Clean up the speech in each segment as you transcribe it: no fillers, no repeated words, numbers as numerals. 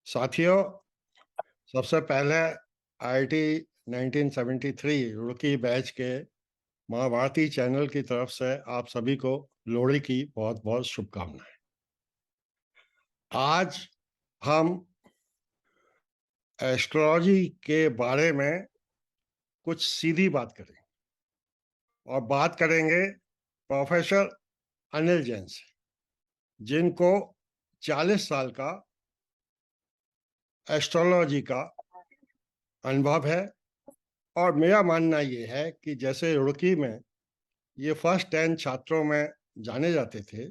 साथियों, सबसे पहले IIT 1973 रुड़की बैच के महाभारती चैनल की तरफ से आप सभी को लोहड़ी की बहुत बहुत शुभकामनाएं। आज हम एस्ट्रोलॉजी के बारे में कुछ सीधी बात करेंगे और बात करेंगे प्रोफेसर अनिल जैन से, जिनको 40 साल का एस्ट्रोलॉजी का अनुभव है। और मेरा मानना ये है कि जैसे रुड़की में ये फर्स्ट 10 छात्रों में जाने जाते थे,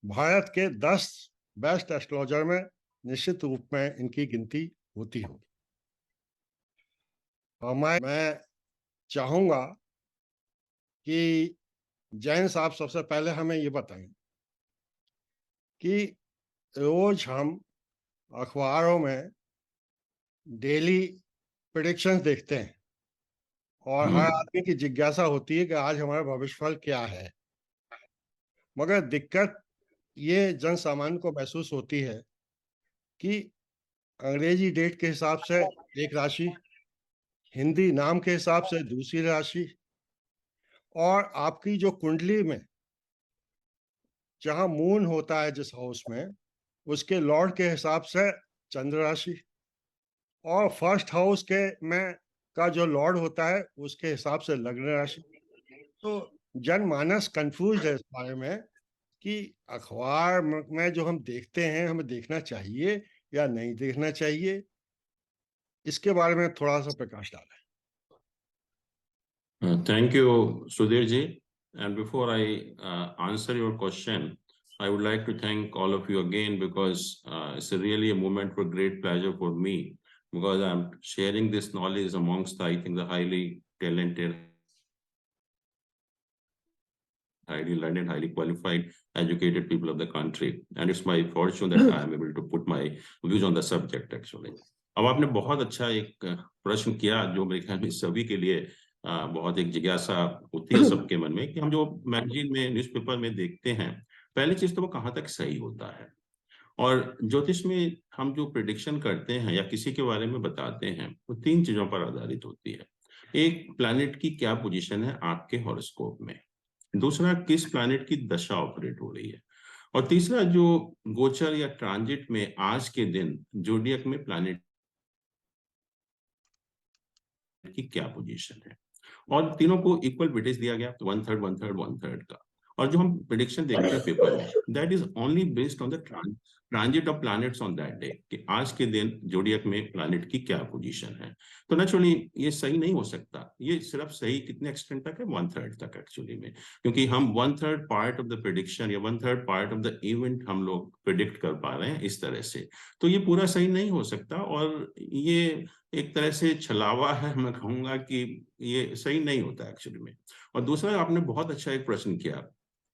भारत के 10 बेस्ट एस्ट्रोलॉजर में निश्चित रूप में इनकी गिनती होती होगी। मैं चाहूंगा कि जैन साहब सबसे पहले हमें ये बताएं कि रोज हम अखबारों में डेली प्रेडिक्शंस देखते हैं और हर आदमी की जिज्ञासा होती है कि आज हमारा भविष्यफल क्या है, मगर दिक्कत ये जन सामान्य को महसूस होती है कि अंग्रेजी डेट के हिसाब से एक राशि, हिंदी नाम के हिसाब से दूसरी राशि, और आपकी जो कुंडली में जहां मून होता है जिस हाउस में, उसके लॉर्ड के हिसाब से चंद्र राशि, और फर्स्ट हाउस के में का जो लॉर्ड होता है उसके हिसाब से लग्न राशि। तो जनमानस कंफ्यूज है इस बारे में कि अखबार में जो हम देखते हैं हमें देखना चाहिए या नहीं देखना चाहिए। इसके बारे में थोड़ा सा प्रकाश डालें। Thank you, Sudhir ji. And before I answer your question, I would like to thank all of you again, because it's really a moment for great pleasure for me, because I'm sharing this knowledge amongst, I think, the highly talented, highly learned, highly qualified, educated people of the country. And it's my fortune that I am able to put my views on the subject, actually. अब आपने बहुत अच्छा एक प्रश्न किया जो मेरे ख्याल में सभी के लिए बहुत एक जिज्ञासा होती है सबके मन में कि हम जो मैगजीन में, न्यूज़पेपर में देखते हैं, पहली चीज तो वो कहाँ तक सही होता है। और ज्योतिष में हम जो प्रिडिक्शन करते हैं या किसी के बारे में बताते हैं, वो 3 चीजों पर आधारित होती है। एक, प्लैनेट की क्या पोजीशन है आपके हॉरोस्कोप में। दूसरा, किस प्लैनेट की दशा ऑपरेट हो रही है। और तीसरा, जो गोचर या ट्रांजिट में आज के दिन जोडियक में प्लैनेट की क्या पोजीशन है। और तीनों को इक्वल वेटेज दिया गया, 1/3 1/3 1/3 का। और जो हम प्रेडिक्शन देखते हैं पेपर में, that is only based on the transit of planets on that day, कि आज के दिन जोडियक में प्लैनेट की क्या पोजीशन है। तो नेचुरली ये सही नहीं हो सकता। ये सिर्फ सही कितने एक्सटेंट तक है, 1/3 तक एक्चुअली में, क्योंकि हम 1/3 पार्ट ऑफ द प्रेडिक्शन या 1/3 पार्ट ऑफ द इवेंट हम लोग प्रिडिक्ट कर पा रहे हैं इस तरह से। तो ये पूरा सही नहीं हो सकता, और ये एक तरह से छलावा है, मैं कहूंगा कि ये सही नहीं होता एक्चुअली में। और दूसरा, आपने बहुत अच्छा एक प्रश्न किया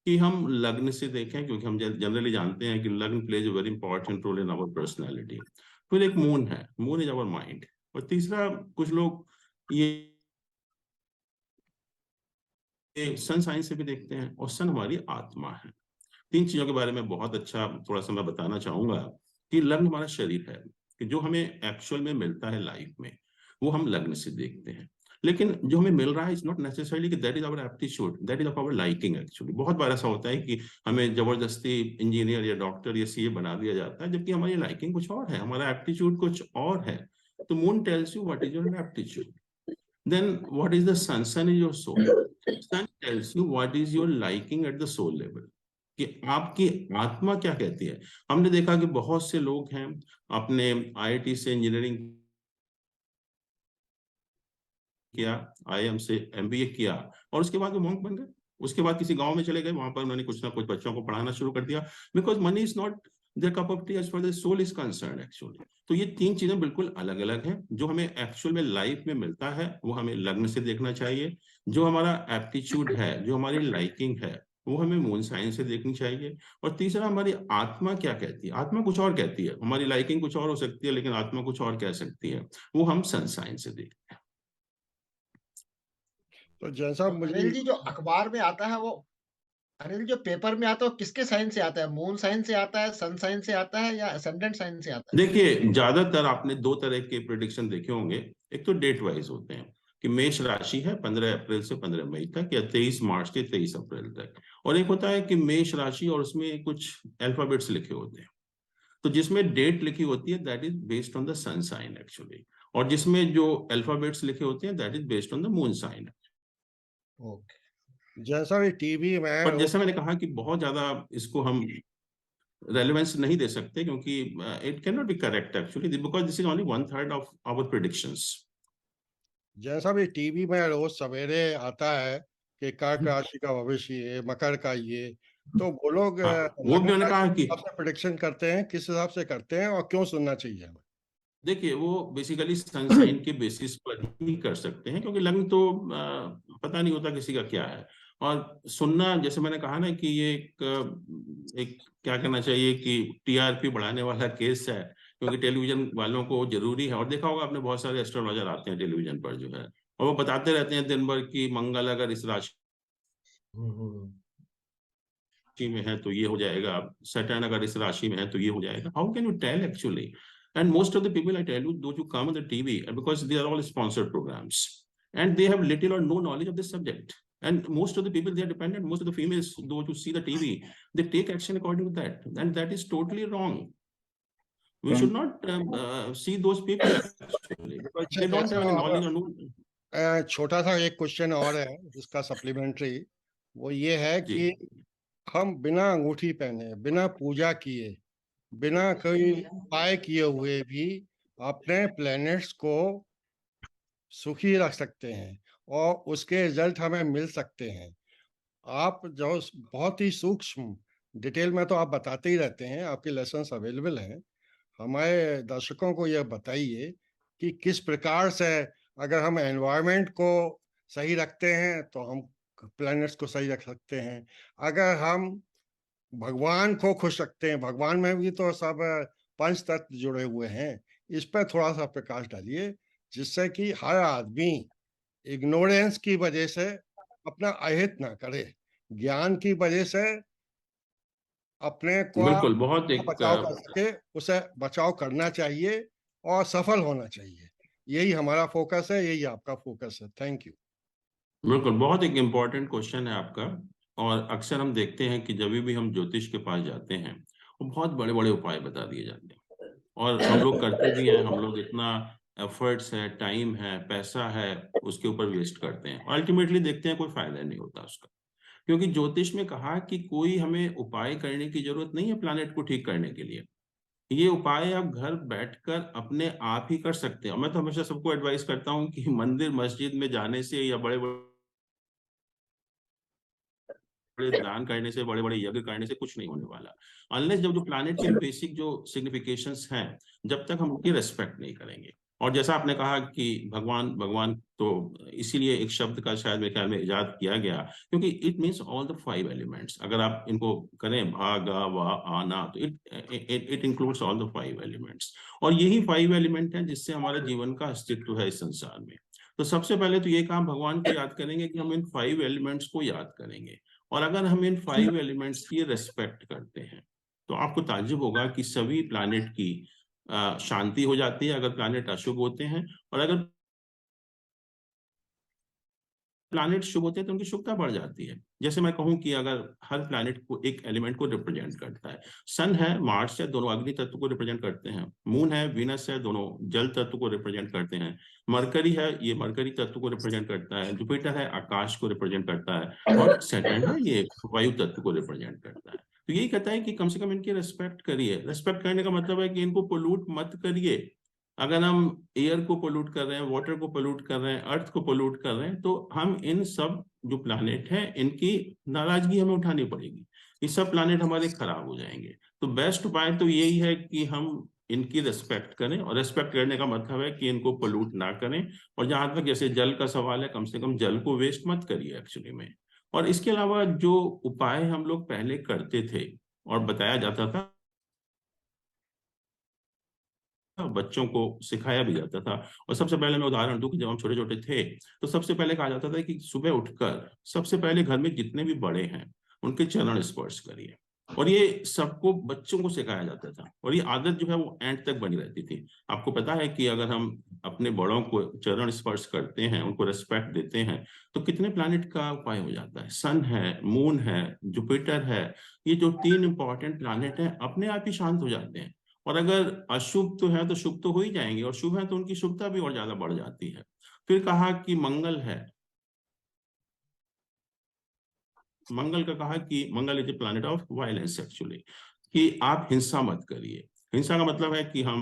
कि हम लग्न से देखें, क्योंकि हम जनरली जानते हैं कि लग्न plays a very important role in our personality. फिर एक मून है, मून इज आवर माइंड। और तीसरा, कुछ लोग ये सन साइंस से भी देखते हैं, और सन हमारी आत्मा है। 3 चीजों के बारे में बहुत अच्छा थोड़ा सा मैं बताना चाहूंगा कि लग्न हमारा शरीर है, कि जो हमें एक्चुअल में मिलता है लाइफ में, वो हम लग्न से देखते हैं। लेकिन जो हमें मिल रहा है इज नॉट नेसेसरली कि that is our aptitude, that is our liking actually. बहुत बार ऐसा होता है कि हमें जबरदस्ती इंजीनियर या डॉक्टर या सीए बना दिया जाता है, जबकि हमारी लाइकिंग कुछ और है, हमारा एप्टीट्यूड कुछ और है। तो moon tells you what is your aptitude. Then what is the sun? Sun is your soul. Sun tells you what is your liking at the soul level. कि आपकी आत्मा क्या कहती है। हमने देखा कि बहुत से लोग हैं, अपने आईआईटी से इंजीनियरिंग किया, आईएम से एमबीए किया, और उसके बाद वो मॉन्क बन गए। उसके बाद किसी गांव में चले गए, वहां पर उन्होंने कुछ ना कुछ बच्चों को पढ़ाना शुरू कर दिया, because money is not their cup of tea as far as the soul is concerned actually. तो ये तीन चीजें बिल्कुल अलग अलग हैं। जो हमें एक्चुअल में लाइफ में मिलता है वो हमें लग्न से देखना चाहिए। जो हमारा एप्टीट्यूड है, जो हमारी लाइकिंग है, वो हमें मून साइन से देखनी चाहिए। और तीसरा, हमारी आत्मा क्या कहती है। आत्मा कुछ और कहती है, हमारी लाइकिंग कुछ और हो सकती है, लेकिन आत्मा कुछ और कह सकती है, वो हम सन साइन से देखते हैं। तो जैसा तो मुझे अनिल जी, जो अखबार में आता है वो, अनिल जो पेपर में आता है वो किसके साइन से आता है? मून साइन से आता है, सन साइन से आता है, या असेंडेंट साइन से आता है? देखिए, ज्यादातर आपने दो तरह के प्रिडिक्शन देखे होंगे। एक तो डेट वाइज होते हैं कि मेष राशि है 15 अप्रैल से 15 मई तक, या 23 मार्च से 23 अप्रैल तक। और एक होता है कि मेष राशि और उसमें कुछ अल्फाबेट्स लिखे होते हैं। तो जिसमें डेट लिखी होती है that is based on the sun sign actually, और जिसमें जो अल्फाबेट्स लिखे होते हैं that is based on the moon sign. Okay. जैसा भी टीवी में पर जैसा मैंने कहा कि बहुत ज्यादा इसको हम रेलेवेंस नहीं दे सकते, क्योंकि it can not be correct actually, because this is only 1/3 of our predictions. जैसा भी टीवी में रोज सवेरे आता है कि कर्क राशि का भविष्य ये, मकर का ये, तो वो लोग हाँ, वो भी मैंने कहा कि प्रेडिक्शन करते हैं, किस हिसाब से करते हैं और क्यों सुनना चाहिए हमें? देखिए, वो बेसिकली सनसाइन के बेसिस पर ही कर सकते हैं, क्योंकि लग्न तो पता नहीं होता किसी का क्या है। और सुनना, जैसे मैंने कहा ना कि ये एक क्या कहना चाहिए कि टीआरपी बढ़ाने वाला केस है, क्योंकि टेलीविजन वालों को जरूरी है। और देखा होगा आपने, बहुत सारे एस्ट्रोलॉजर आते हैं टेलीविजन पर जो है, और वो बताते रहते हैं दिन भर कि मंगल अगर इस राशि में है तो ये हो जाएगा, सैटर्न अगर इस राशि में है तो ये हो जाएगा। How can you tell actually? And most of the people, I tell you, those who come on the TV, because they are all sponsored programs, and they have little or no knowledge of this subject. And most of the people, they are dependent. Most of the females, those who see the TV, they take action according to that, and that is totally wrong. We should not see those people actually, because they don't have any knowledge or no. छोटा सा एक question और है इसका supplementary, वो ये है कि हम बिना अंगूठी पहने, बिना पूजा किए, बिना कोई उपाय किए हुए भी अपने प्लैनेट्स को सुखी रख सकते हैं और उसके रिजल्ट हमें मिल सकते हैं। आप जो बहुत ही सूक्ष्म डिटेल में तो आप बताते ही रहते हैं, आपके लेसन्स अवेलेबल हैं। हमारे दर्शकों को यह बताइए कि किस प्रकार से अगर हम एनवायरनमेंट को सही रखते हैं तो हम प्लैनेट्स को सही रख सकते हैं। अगर हम भगवान को खुश रखते हैं, भगवान में भी तो सब पंच तत्व जुड़े हुए हैं, इस पर थोड़ा सा प्रकाश डालिए, जिससे कि हर आदमी इग्नोरेंस की वजह से अपना अहित ना करे, ज्ञान की वजह से अपने को बिल्कुल, बहुत एक बचाव कर सके, उसे बचाव करना चाहिए और सफल होना चाहिए। यही हमारा फोकस है, यही आपका फोकस है। Thank you. बिल्कुल, बहुत एक इम्पोर्टेंट क्वेश्चन है आपका। और अक्सर हम देखते हैं कि जब भी हम ज्योतिष के पास जाते हैं, वो बहुत बड़े बड़े उपाय बता दिए जाते हैं, और हम लोग करते भी हैं। हम लोग इतना एफर्ट्स है, टाइम है, पैसा है, उसके ऊपर वेस्ट करते हैं, अल्टीमेटली देखते हैं कोई फायदा नहीं होता उसका। क्योंकि ज्योतिष में कहा कि कोई हमें उपाय करने की जरूरत नहीं है प्लानेट को ठीक करने के लिए। ये उपाय आप घर बैठकर अपने आप ही कर सकते हैं। मैं तो हमेशा सबको एडवाइस करता हूँ कि मंदिर मस्जिद में जाने से या बड़े बड़े दान करने से, बड़े बड़े यज्ञ करने से कुछ नहीं होने वाला, अनलेस जब जो प्लैनेट के बेसिक जो सिग्निफिकेशंस हैं, जब तक हम उनकी रेस्पेक्ट नहीं करेंगे। और जैसा आपने कहा कि भगवान भगवान, तो इसीलिए एक शब्द का शायद मेरे ख्याल में इजाद किया गया, क्योंकि it means all the 5 elements. अगर आप इनको करें भा गा वा आना, तो it includes all the 5 elements. और यही 5 एलिमेंट है जिससे हमारे जीवन का अस्तित्व है इस संसार में। तो सबसे पहले तो ये काम भगवान को याद करेंगे कि हम इन 5 एलिमेंट्स को याद करेंगे। और अगर हम इन 5 एलिमेंट्स की रेस्पेक्ट करते हैं, तो आपको ताज्जुब होगा कि सभी प्लैनेट की शांति हो जाती है अगर प्लैनेट अशुभ होते हैं, और अगर प्लैनेट शुभ होते हैं तो उनकी शुभता बढ़ जाती है। जैसे मैं कहूं कि अगर हर प्लैनेट को एक एलिमेंट को रिप्रेजेंट करता है, सन है, मार्स है, दोनों अग्नि तत्व को रिप्रेजेंट करते हैं। मून है, वीनस है, दोनों जल तत्व को रिप्रेजेंट करते हैं। मरकरी है, ये मरकरी तत्व को रिप्रेजेंट करता है। जुपिटर है, आकाश को रिप्रेजेंट करता है। और सैटर्न है, ये वायु तत्व को रिप्रेजेंट करता है। तो यही कहता है कि कम से कम इनकी रेस्पेक्ट करिए। रेस्पेक्ट करने का मतलब है कि इनको पोल्यूट मत करिए। अगर हम एयर को पोल्यूट कर रहे हैं, वाटर को पोल्यूट कर रहे हैं, अर्थ को पोल्यूट कर रहे हैं, तो हम इन सब जो प्लैनेट है इनकी नाराजगी हमें उठानी पड़ेगी। ये सब प्लानेट हमारे खराब हो जाएंगे। तो बेस्ट उपाय तो यही है कि हम इनकी रिस्पेक्ट करें, और रिस्पेक्ट करने का मतलब है कि इनको पोल्यूट ना करें। और जहां तक जैसे जल का सवाल है, कम से कम जल को वेस्ट मत करिए एक्चुअली में। और इसके अलावा जो उपाय हम लोग पहले करते थे और बताया जाता था, बच्चों को सिखाया भी जाता था। और सबसे पहले मैं उदाहरण दूं कि जब हम छोटे छोटे थे तो सबसे पहले कहा जाता था कि सुबह उठकर सबसे पहले घर में जितने भी बड़े हैं उनके चरण स्पर्श करिए। और ये सबको बच्चों को सिखाया जाता था, और ये आदत जो है वो एंड तक बनी रहती थी। आपको पता है कि अगर हम अपने बड़ों को चरण स्पर्श करते हैं, उनको रेस्पेक्ट देते हैं, तो कितने प्लैनेट का उपाय हो जाता है। सन है, मून है, जुपिटर है, ये जो 3 इंपॉर्टेंट प्लैनेट हैं अपने आप ही शांत हो जाते हैं। और अगर अशुभ तो है तो शुभ तो हो ही जाएंगे, और शुभ है तो उनकी शुभता भी और ज्यादा बढ़ जाती है। फिर कहा कि मंगल है, मंगल का कहा कि Mangal is a planet of violence actually, कि आप हिंसा मत करिए। हिंसा का मतलब है कि हम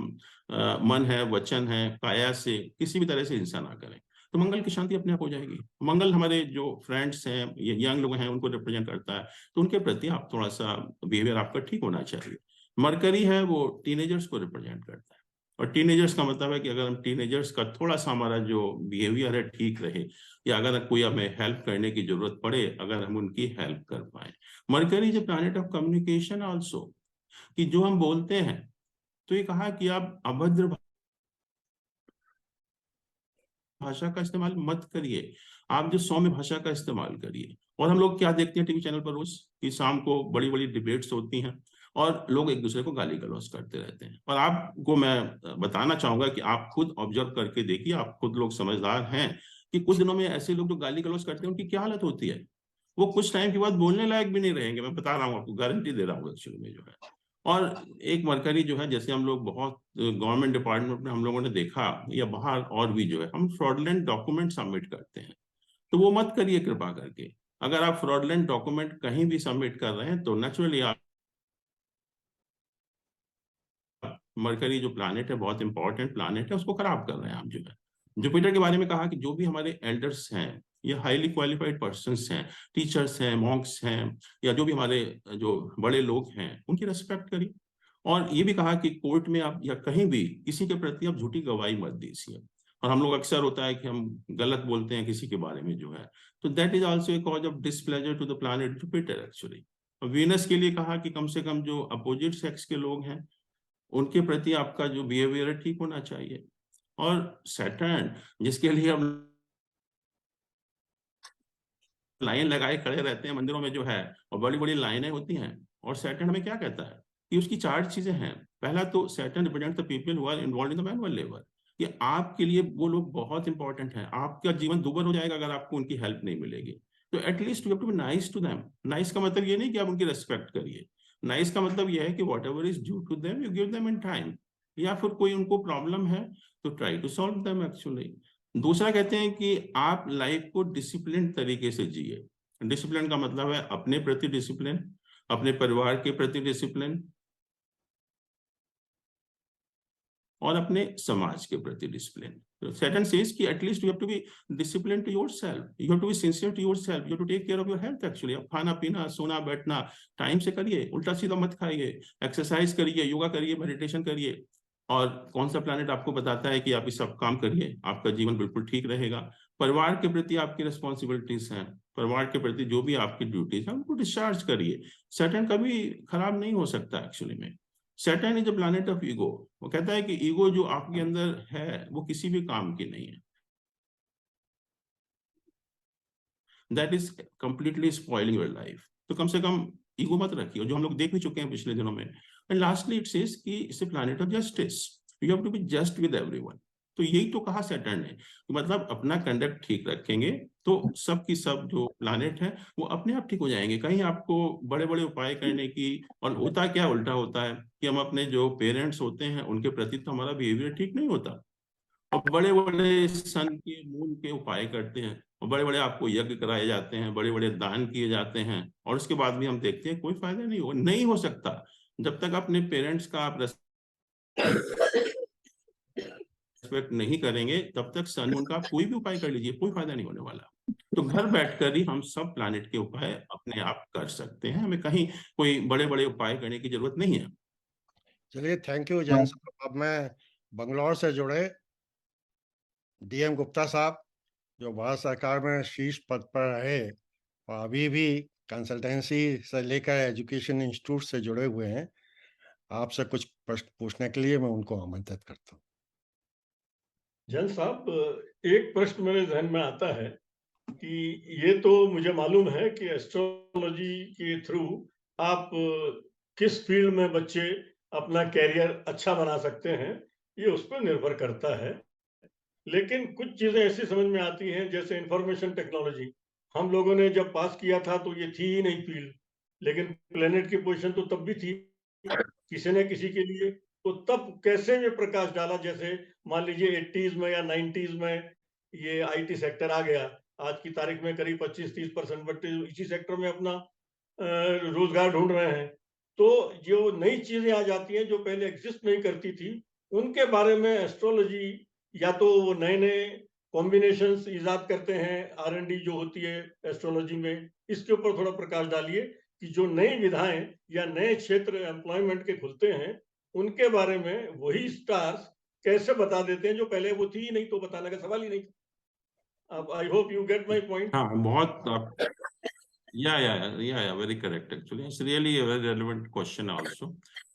मन है, वचन है, काया से किसी भी तरह से हिंसा ना करें, तो मंगल की शांति अपने आप हो जाएगी। मंगल हमारे जो फ्रेंड्स हैं, यंग लोग हैं, उनको रिप्रेजेंट करता है, तो उनके प्रति आप थोड़ा सा बिहेवियर आपका ठीक होना चाहिए। मरकरी है, वो टीनेजर्स को रिप्रेजेंट करता है, और टीनेजर्स का मतलब है कि अगर हम टीनेजर्स का थोड़ा सा हमारा जो बिहेवियर है ठीक रहे, या अगर कोई हमें हेल्प करने की जरूरत पड़े, अगर हम उनकी हेल्प कर पाए। Mercury is a planet of communication also, कि जो हम बोलते हैं, तो ये कहा कि आप अभद्र भाषा का इस्तेमाल मत करिए, आप जो सौम्य भाषा का इस्तेमाल करिए। और हम लोग क्या देखते हैं टीवी चैनल पर रोज, कि शाम को बड़ी बड़ी डिबेट्स होती हैं और लोग एक दूसरे को गाली गलौज करते रहते हैं। और आपको मैं बताना चाहूंगा कि आप खुद ऑब्जर्व करके देखिए, आप खुद लोग समझदार हैं, कि कुछ दिनों में ऐसे लोग जो गाली गलौज करते हैं उनकी क्या हालत होती है। वो कुछ टाइम के बाद बोलने लायक भी नहीं रहेंगे, मैं बता रहा हूँ आपको, गारंटी दे रहा हूँ एक्चुअली में जो है। और एक मरकरी जो है, जैसे हम लोग बहुत गवर्नमेंट डिपार्टमेंट में हम लोगों ने देखा, या बाहर और भी जो है, हम फ्रॉडलेंट डॉक्यूमेंट सबमिट करते हैं, तो वो मत करिए कृपा करके। अगर आप फ्रॉडलेंट डॉक्यूमेंट कहीं भी सबमिट कर रहे हैं, तो नेचुरली आप, मरकरी जो प्लानेट है, बहुत इंपॉर्टेंट प्लानेट है, उसको खराब कर रहे हैं आप जो है। जुपिटर के बारे में कहा कि जो भी हमारे एल्डर्स हैं, ये हाईली क्वालिफाइड पर्सन्स हैं, टीचर्स हैं, मॉन्क्स हैं, या जो भी हमारे जो बड़े लोग हैं, उनकी रेस्पेक्ट करिए। और ये भी कहा कि कोर्ट में आप या कहीं भी किसी के प्रति आप झूठी गवाही मत दीजिए। और हम लोग अक्सर होता है कि हम गलत बोलते हैं किसी के बारे में जो है, तो that is also a cause of displeasure to the planet Jupiter actually. Venus के लिए कहा कि कम से कम जो अपोजिट सेक्स के लोग हैं, उनके प्रति आपका जो बिहेवियर है ठीक होना चाहिए। और सैटर्न, जिसके लिए हम लाइन लगाए खड़े रहते हैं मंदिरों में जो है, और बड़ी बड़ी लाइनें होती हैं, और सैटर्न हमें क्या कहता है कि उसकी 4 चीजें हैं। पहला तो Saturn represent the people who are involve in the manual labour, कि आपके लिए वो लोग बहुत इंपॉर्टेंट हैं। आपका जीवन दुभर हो जाएगा अगर आपको उनकी हेल्प नहीं मिलेगी। तो at least you have to be nice to them. Nice का मतलब ये नहीं कि आप उनकी रेस्पेक्ट करिए, नाइस का मतलब ये है कि whatever is due to them you give them in time, या फिर कोई उनको प्रॉब्लम है तो try to solve them actually. दूसरा कहते हैं कि आप लाइफ को डिसिप्लिन तरीके से जिए। डिसिप्लिन का मतलब है अपने प्रति डिसिप्लिन, अपने परिवार के प्रति डिसिप्लिन, और अपने समाज के प्रति डिसिप्लिन। सैटर्न सेज कि at least you have to be discipline to yourself, you have to be sincere to yourself, you have to take care of your health actually. आप खाना पीना, सोना बैठना टाइम से करिए, उल्टा सीधा मत खाइए, एक्सरसाइज करिए, योगा करिए, मेडिटेशन करिए। और कौन सा प्लैनेट आपको बताता है कि आप ये सब काम करिए, आपका जीवन बिल्कुल ठीक रहेगा। परिवार के प्रति आपकी रिस्पॉन्सिबिलिटीज हैं, परिवार के प्रति जो भी आपकी ड्यूटीज हैं उनको डिस्चार्ज करिए। सैटर्न कभी खराब नहीं हो सकता एक्चुअली में। Saturn is a planet of ego. वो कहता है कि ईगो जो आपके अंदर है वो किसी भी काम की नहीं है, that is completely spoiling your life. तो कम से कम ईगो मत रखिए, जो हम लोग देख भी चुके हैं पिछले दिनों में। एंड लास्टली इट सेज कि it's a planet of justice, you have to be just with everyone. तो यही तो कहा सैटर्न ने, मतलब अपना कंडक्ट ठीक रखेंगे तो सब की सब जो प्लैनेट है वो अपने आप ठीक हो जाएंगे। कहीं आपको बड़े बड़े उपाय करने की, और होता क्या उल्टा होता है कि हम अपने जो पेरेंट्स होते हैं उनके प्रति तो हमारा बिहेवियर ठीक नहीं होता, और बड़े बड़े सन के मून के उपाय करते हैं, और बड़े बड़े आपको यज्ञ कराए जाते हैं, बड़े बड़े दान किए जाते हैं, और उसके बाद भी हम देखते हैं कोई फायदा नहीं हो सकता। जब तक अपने पेरेंट्स का आप रेस्पेक्ट नहीं करेंगे, तब तक सन मून का कोई भी उपाय कर लीजिए, कोई फायदा नहीं होने वाला। तो घर बैठकर ही हम सब प्लैनेट के उपाय अपने आप कर सकते हैं, हमें कहीं कोई बड़े बड़े उपाय करने की जरूरत नहीं है। चलिए, थैंक यू जैन साहब। अब मैं बंगलौर से जुड़े DM गुप्ता साहब, जो भारत सरकार में शीर्ष पद पर रहे और अभी भी कंसल्टेंसी से लेकर एजुकेशन इंस्टीट्यूट से जुड़े हुए हैं, आपसे कुछ प्रश्न पूछने के लिए मैं उनको आमंत्रित करता हूँ। जैन साहब, एक प्रश्न मेरे जहन में आता है कि ये तो मुझे मालूम है कि एस्ट्रोलॉजी के थ्रू आप किस फील्ड में बच्चे अपना कैरियर अच्छा बना सकते हैं, ये उस पर निर्भर करता है। लेकिन कुछ चीजें ऐसी समझ में आती हैं, जैसे इंफॉर्मेशन टेक्नोलॉजी। हम लोगों ने जब पास किया था तो ये थी ही नहीं फील्ड, लेकिन प्लेनेट की पोजीशन तो तब भी थी किसी न किसी के लिए। तो तब कैसे ये प्रकाश डाला, जैसे मान लीजिए 80s में या 90s में ये IT सेक्टर आ गया, आज की तारीख में करीब 25-30% बच्चे इसी सेक्टर में अपना रोजगार ढूंढ रहे हैं। तो जो नई चीजें आ जाती हैं जो पहले एग्जिस्ट नहीं करती थी, उनके बारे में एस्ट्रोलॉजी या तो वो नए नए कॉम्बिनेशंस इजाद करते हैं, R&D जो होती है एस्ट्रोलॉजी में, इसके ऊपर थोड़ा प्रकाश डालिए कि जो नई विधाएं या नए क्षेत्र एम्प्लॉयमेंट के खुलते हैं, उनके बारे में वही स्टार्स कैसे बता देते हैं जो पहले वो थी ही नहीं, तो बताने का सवाल ही नहीं था। अब I hope you get my point. हाँ, बहुत very correct. Actually it's really a very relevant question also.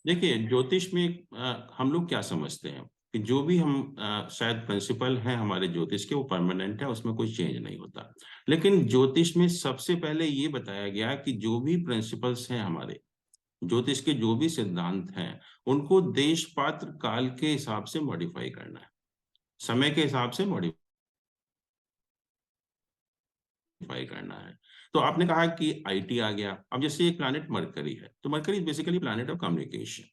देखिए, ज्योतिष में हम लोग क्या समझते हैं कि जो भी हम शायद प्रिंसिपल हैं हमारे ज्योतिष के, वो परमानेंट है, उसमें कोई चेंज नहीं होता। लेकिन ज्योतिष में सबसे पहले ये बताया गया कि जो भी प्रिंसिपल्स हैं हमारे ज्योतिष के, जो भी सिद्धांत हैं, उनको देश पात्र काल के हिसाब से मॉडिफाई करना है, समय के हिसाब से मॉडिफाई करना है। तो आपने कहा कि IT आ गया। अब जैसे एक प्लैनेट मरकरी है, तो mercury basically planet of communication.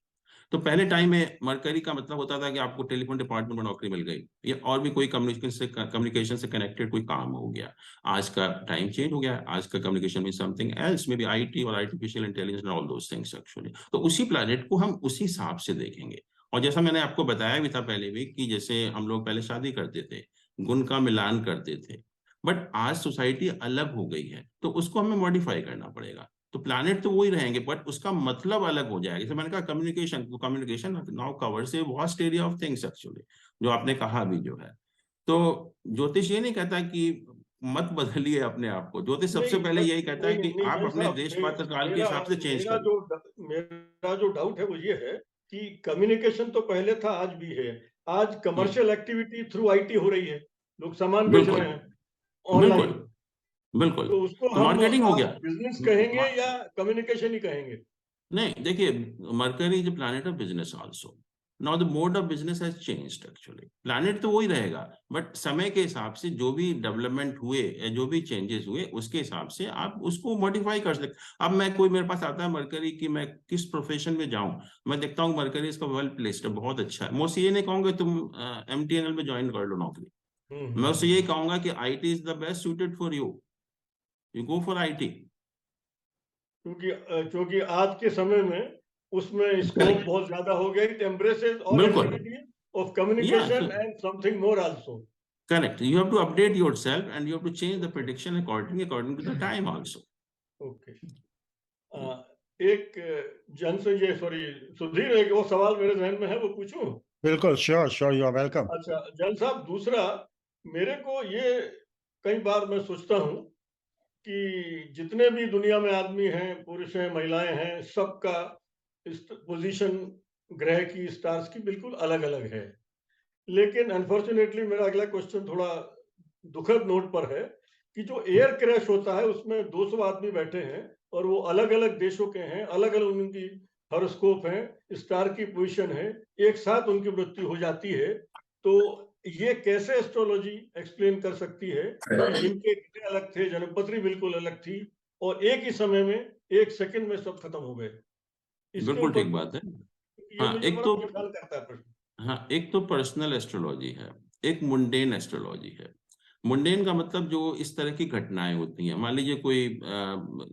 तो पहले टाइम में मरकरी का मतलब होता था कि आपको टेलीफोन डिपार्टमेंट में नौकरी मिल गई, या और भी कोई कम्युनिकेशन से कनेक्टेड कोई काम हो गया। आज का टाइम चेंज हो गया, आज का कम्युनिकेशन में something else, may be IT और artificial intelligence and all those things actually. तो उसी प्लैनेट को हम उसी हिसाब से देखेंगे। और जैसा मैंने आपको बताया भी था पहले भी, कि जैसे हम लोग पहले शादी करते थे, गुण का मिलान करते थे, बट आज सोसाइटी अलग हो गई है, तो उसको हमें मॉडिफाई करना पड़ेगा। तो प्लैनेट तो वही रहेंगे, बट उसका मतलब अलग हो जाएगा। जैसे मैंने कहा communication now covers a vast area of things actually, जो आपने कहा भी जो है। तो ज्योतिष ये नहीं कहता कि मत बदलिए अपने आप को, ज्योतिष सबसे नहीं, पहले यही कहता है कि नहीं आप जैन अपने साहब, देश पात्र काल के मेरा हिसाब से चेंज मेरा करिए। जो मेरा जो डाउट है वो ये है कि कम्युनिकेशन तो पहले था, आज भी है। आज कमर्शियल एक्टिविटी थ्रू IT हो रही है, लोग सामान बेच बिल्कुल रहे हैं बिल्कुल ऑनलाइन। बिल्कुल। तो उसको तो हम मार्केटिंग हो आज गया। बिजनेस कहेंगे या कम्युनिकेशन ही कहेंगे? नहीं, देखिए, mercury is a planet of business also. Now the mode of business has changed actually. Planet तो वही रहेगा, बट समय के हिसाब से जो भी डेवलपमेंट हुए या जो भी चेंजेस हुए, उसके हिसाब से आप उसको मॉडिफाई कर सकते। अब मैं, कोई मेरे पास आता है मरकरी कि मैं किस प्रोफेशन में जाऊं, मैं देखता हूँ मरकरी इसका वेल प्लेस्ड है, बहुत अच्छा है, मैं उससे ये नहीं कहूंगा तुम MTNL में ज्वाइन कर लो नौकरी। मैं उससे यही कहूंगा कि IT is the best suited for you, you go for IT। क्योंकि आज के समय में उसमें स्कोप बहुत ज्यादा हो गया, इट एम्ब्रेसेस ऑल बिल्कुल, एक्टिविटीज ऑफ या communication and something more also. correct. You have to update yourself and you have to change the prediction according to the time also. Okay. एक जन से ये सॉरी सुधीर, एक वो सवाल मेरे जहन में है, वो पूछूं? बिल्कुल, sure sure, you are welcome. अच्छा जन साहब, दूसरा मेरे को ये कई बार मैं सोचता हूँ कि जितने भी दुनिया में आदमी हैं, पुरुष हैं, महिलाएं हैं, सबका पोजीशन ग्रह की, स्टार्स की बिल्कुल अलग अलग है। लेकिन अनफॉर्चुनेटली मेरा अगला क्वेश्चन थोड़ा दुखद नोट पर है कि जो एयर क्रैश होता है उसमें 200 आदमी बैठे हैं और वो अलग अलग देशों के हैं, अलग अलग उनकी हॉरोस्कोप है, स्टार की पोजीशन है, एक साथ उनकी मृत्यु हो जाती है। तो ये कैसे एस्ट्रोलॉजी एक्सप्लेन कर सकती है कि इनके कितने अलग थे, जन्मपत्री बिल्कुल अलग थी, और एक ही समय में, एक सेकंड में सब खत्म हो गए? इसके बिल्कुल ऊपर ठीक बात है। ये हाँ, मुझे बड़ा परेशान करता है प्रश्न। हाँ, एक तो पर्सनल एस्ट्रोलॉजी है, एक मुंडेन एस्ट्रोलॉजी है। मुंडेन का मतलब जो इस तरह की घटनाएं होती हैं, मान लीजिए कोई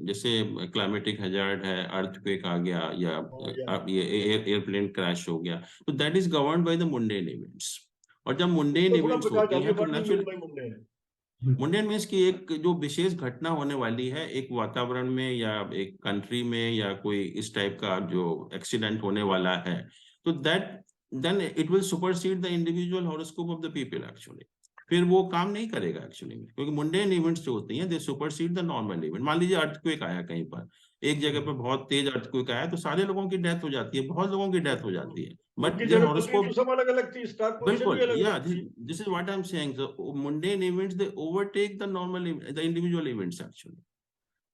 जैसे क्लाइमेटिक हैजार्ड है, अर्थक्वेक आ गया, या ये एयरप्लेन क्रैश हो गया, तो that is governed by the mundane events. और जब मुंडेन तो थोड़ा इवेंट्स प्रकाश होती डालिए, हैं तो what do you mean naturally, by mundane? Mundane means की एक जो विशेष घटना होने वाली है एक वातावरण में या एक कंट्री में या कोई इस टाइप का जो एक्सीडेंट होने वाला है, तो that then it will supersede the individual horoscope of the people actually. फिर वो काम नहीं करेगा एक्चुअली में, क्योंकि मुंडेन इवेंट्स जो होती हैं दे सुपरसीड द नॉर्मल इवेंट। मान लीजिए अर्थक्वेक आया कहीं पर, एक जगह पर बहुत तेज अर्थक्वेक आया तो सारे लोगों की डेथ हो जाती है, बहुत लोगों की डेथ हो जाती है, बट उनकी द जन्म कुंडली हॉरोस्कोप तो सब अलग अलग थी, स्टार पोजीशन भी बिल्कुल, अलग yeah, अलग थी। this is what I'm saying. So mundane events they overtake the normal the individual events actually.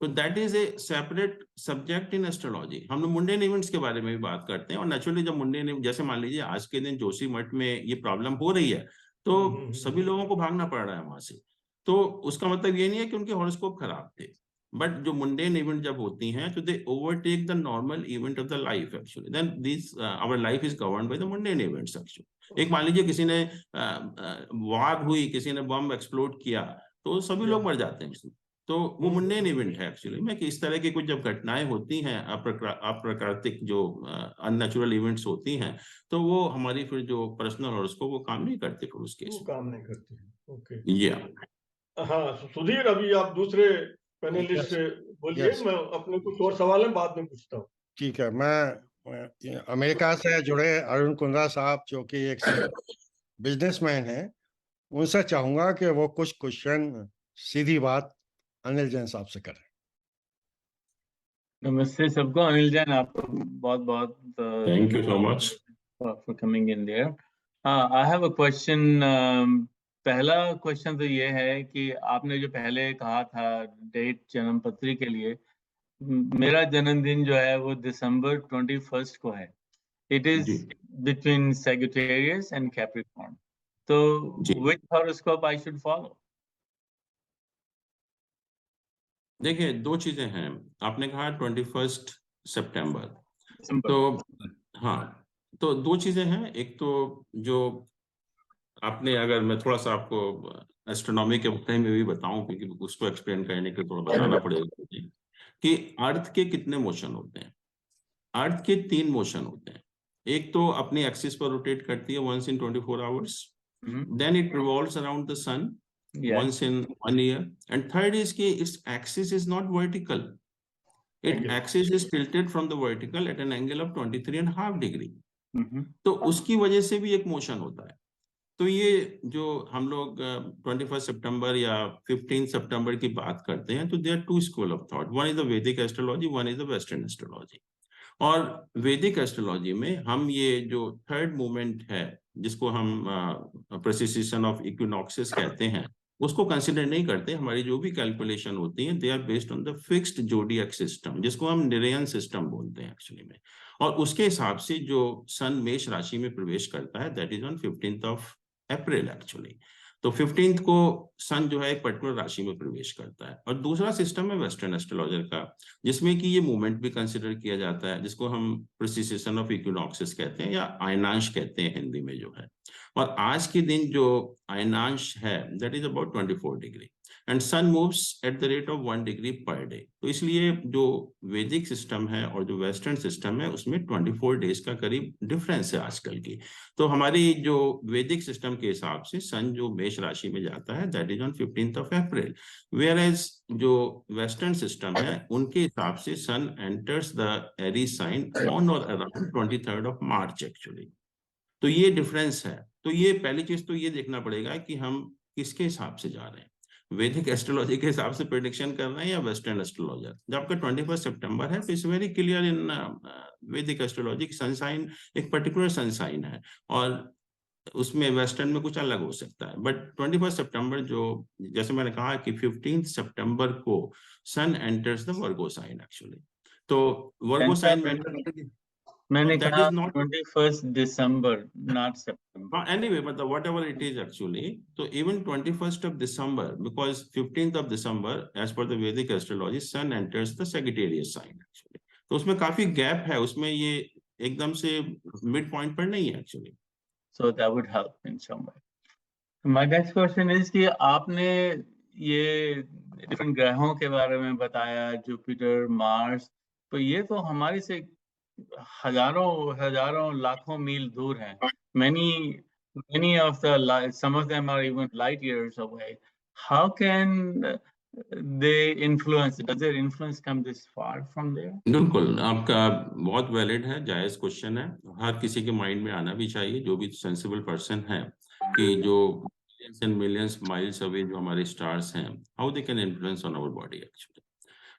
So that is a separate subject in astrology. हम लोग मुंडेन इवेंट्स के बारे में भी बात करते हैं, और नेचुरली जब मुंडेन, जैसे मान लीजिए आज के दिन जोशी मठ में ये प्रॉब्लम हो रही है, तो सभी लोगों को भागना पड़ रहा है वहां से, तो उसका मतलब ये नहीं है कि उनके हॉरोस्कोप खराब थे, बट जो मुंडेन इवेंट जब होती हैं तो they overtake the normal event of the life actually, then this our life is governed by the mundane events actually. एक मान लीजिए किसी ने वार हुई, किसी ने बम एक्सप्लोड किया, तो सभी लोग मर जाते हैं उसमें, तो वो मुंडेन इवेंट है एक्चुअली में, कि इस तरह की कुछ जब घटनाएं होती हैं अप्राकृतिक जो अननेचुरल इवेंट्स होती हैं, तो वो हमारी फिर जो पर्सनल हॉरोस्कोप वो काम नहीं करते फिर उस केस वो काम नहीं करती। ओके, या हाँ सुधीर, अभी आप दूसरे पैनलिस्ट से बोलिए, yes. मैं अपने कुछ और सवाल है बाद में पूछता हूँ। ठीक है, मैं अमेरिका से जुड़े अरुण कुंद्रा साहब जो कि एक बिजनेसमैन हैं, उनसे चाहूंगा कि वो कुछ क्वेश्चन सीधी बात अनिल जैन साहब से करें। नमस्ते सबको। अनिल जैन, आपको बहुत बहुत thank you so much for coming in their. I have a question. पहला क्वेश्चन तो ये है कि आपने जो पहले कहा था डेट जन्म पत्री के लिए, मेरा जन्मदिन जो है वो दिसंबर 21 को है। It is between Sagittarius and Capricorn, तो which horoscope I should follow? देखिए, दो चीजें हैं, आपने कहा 21 सितंबर, तो हाँ, तो दो चीजें हैं। एक तो जो आपने, अगर मैं थोड़ा सा आपको एस्ट्रोनॉमी के बारे में भी बताऊं, क्योंकि उसको एक्सप्लेन करने के लिए थोड़ा बताना पड़ेगा मुझे, कि अर्थ के कितने मोशन होते हैं। अर्थ के 3 मोशन होते हैं। एक तो अपनी एक्सिस पर रोटेट करती है once in 24 hours, then it revolves around the sun once in 1 year, and third is कि its axis is not vertical, its axis is tilted from the vertical at an angle of 23.5 degree. तो उसकी वजह से भी एक motion होता है। तो ये जो हम लोग 21 सितंबर या 15 सितंबर की बात करते हैं, तो there two school of thought, one is the Vedic astrology, one is the western astrology. और वैदिक एस्ट्रोलॉजी में हम ये जो थर्ड मूवमेंट है, जिसको हम प्रेसिशन ऑफ इक्विनॉक्सेस कहते हैं, उसको कंसिडर नहीं करते। हमारी जो भी कैलकुलेशन होती है they are based on the fixed zodiac system, जिसको हम निरयन सिस्टम बोलते हैं एक्चुअली में। और उसके हिसाब से जो सन मेष राशि में प्रवेश करता है, that is on 15 April actually. तो 15 को सन जो है एक पर्टिकुलर राशि में प्रवेश करता है। और दूसरा सिस्टम है वेस्टर्न एस्ट्रोलॉजर का, जिसमें कि ये मूवमेंट भी कंसिडर किया जाता है, जिसको हम प्रिसिशन ऑफ इक्विनॉक्सेस कहते हैं या अयनांश कहते हैं हिंदी में जो है। और आज के दिन जो अयनांश है that is about 24 degree, and sun moves at the rate of 1 degree per day. तो इसलिए जो वैदिक सिस्टम है और जो वेस्टर्न सिस्टम है, उसमें 24 डेज का करीब डिफरेंस है आजकल की। तो हमारी जो वैदिक सिस्टम के हिसाब से सन जो मेष राशि में जाता है that is on 15 April, whereas जो वेस्टर्न सिस्टम है उनके हिसाब से sun enters the Aries sign on और अराउंड 23 मार्च एक्चुअली। तो ये डिफरेंस है। तो ये पहली चीज तो ये देखना पड़ेगा कि हम किसके हिसाब से जा रहे हैं, वैदिक एस्ट्रोलॉजी के हिसाब से प्रेडिक्शन कर रहे हैं या वेस्टर्न एस्ट्रोलॉजर। जब आपका 21 सितंबर है तो इट्स वेरी क्लियर इन वैदिक एस्ट्रोलॉजी, सनसाइन एक पर्टिकुलर सनसाइन है, और उसमें वेस्टर्न में कुछ अलग हो सकता है। बट 21 सितंबर जो, जैसे मैंने कहा कि 15 सितंबर को sun enters the Virgo sign actually. तो वर्गो साइन में मैंने that कहा is not 21 December, not September. Anyway, but whatever it is actually, so even 21st of December, because 15th of December, as per the Vedic astrology, sun enters the Sagittarius sign actually. तो उसमें काफी gap है, उसमें ये एकदम से mid point पर नहीं है actually. So that would help in some way. My next question is कि आपने ये डिफरेंट ग्रहों के बारे में बताया, जुपिटर, मार्स, तो ये तो हमारे से हजारों लाखों मील दूर हैं। Many of the some of them are even light years away. how can they influence? Does their influence come this far from there? बिल्कुल, आपका बहुत वैलिड है, जायज क्वेश्चन है। हर किसी के माइंड में आना भी चाहिए, जो भी सेंसिबल पर्सन है, कि जो millions and millions miles away जो हमारे स्टार्स हैं, how they can influence on our body actually.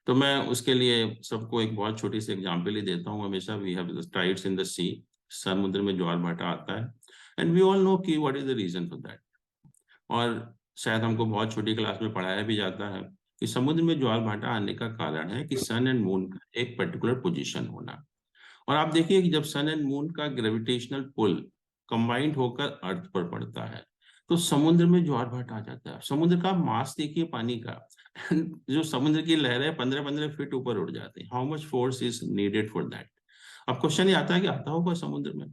तो मैं उसके लिए सबको एक बहुत छोटी सी एग्जांपल ही देता हूँ हमेशा। We have the tides in the sea, समुद्र में ज्वार भाटा आता है, एंड वी ऑल नो कि what is the reason for that. और शायद हमको बहुत छोटी क्लास में पढ़ाया भी जाता है कि समुद्र में ज्वार भाटा आने का कारण है कि सन एंड मून का एक पर्टिकुलर पोजीशन होना। और आप देखिए कि जब सन एंड मून का ग्रेविटेशनल पुल कंबाइंड होकर अर्थ पर पड़ता है, तो समुद्र में ज्वार भाटा आ जाता है। समुद्र का मास देखिए पानी का, जो समुद्र की लहरें 15-15 फीट ऊपर उड़ जाती हैं। How much force is needed for that. अब क्वेश्चन ये आता है कि आता होगा समुद्र में,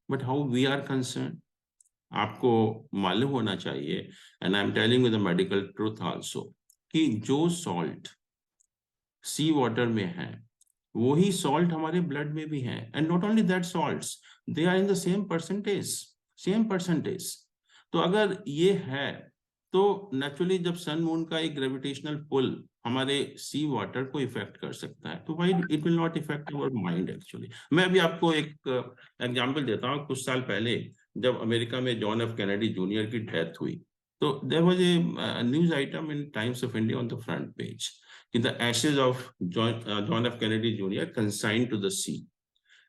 but how we are concern, आपको मालूम होना चाहिए, and I am telling with the medical truth also, कि जो सॉल्ट सी वाटर में है वही सॉल्ट हमारे ब्लड में भी है। And not only that, salts they are in the same percentage. तो अगर ये है, तो नेचुरली जब सन मून का एक ग्रेविटेशनल पुल हमारे सी वाटर को इफेक्ट कर सकता है, तो why it will not effect our mind actually. मैं अभी आपको एक एग्जांपल देता हूँ। कुछ साल पहले जब अमेरिका में जॉन एफ कैनेडी जूनियर की डेथ हुई, तो there was a news item in Times of India on the front page, the ashes of John F. Kennedy Jr. consigned to the sea.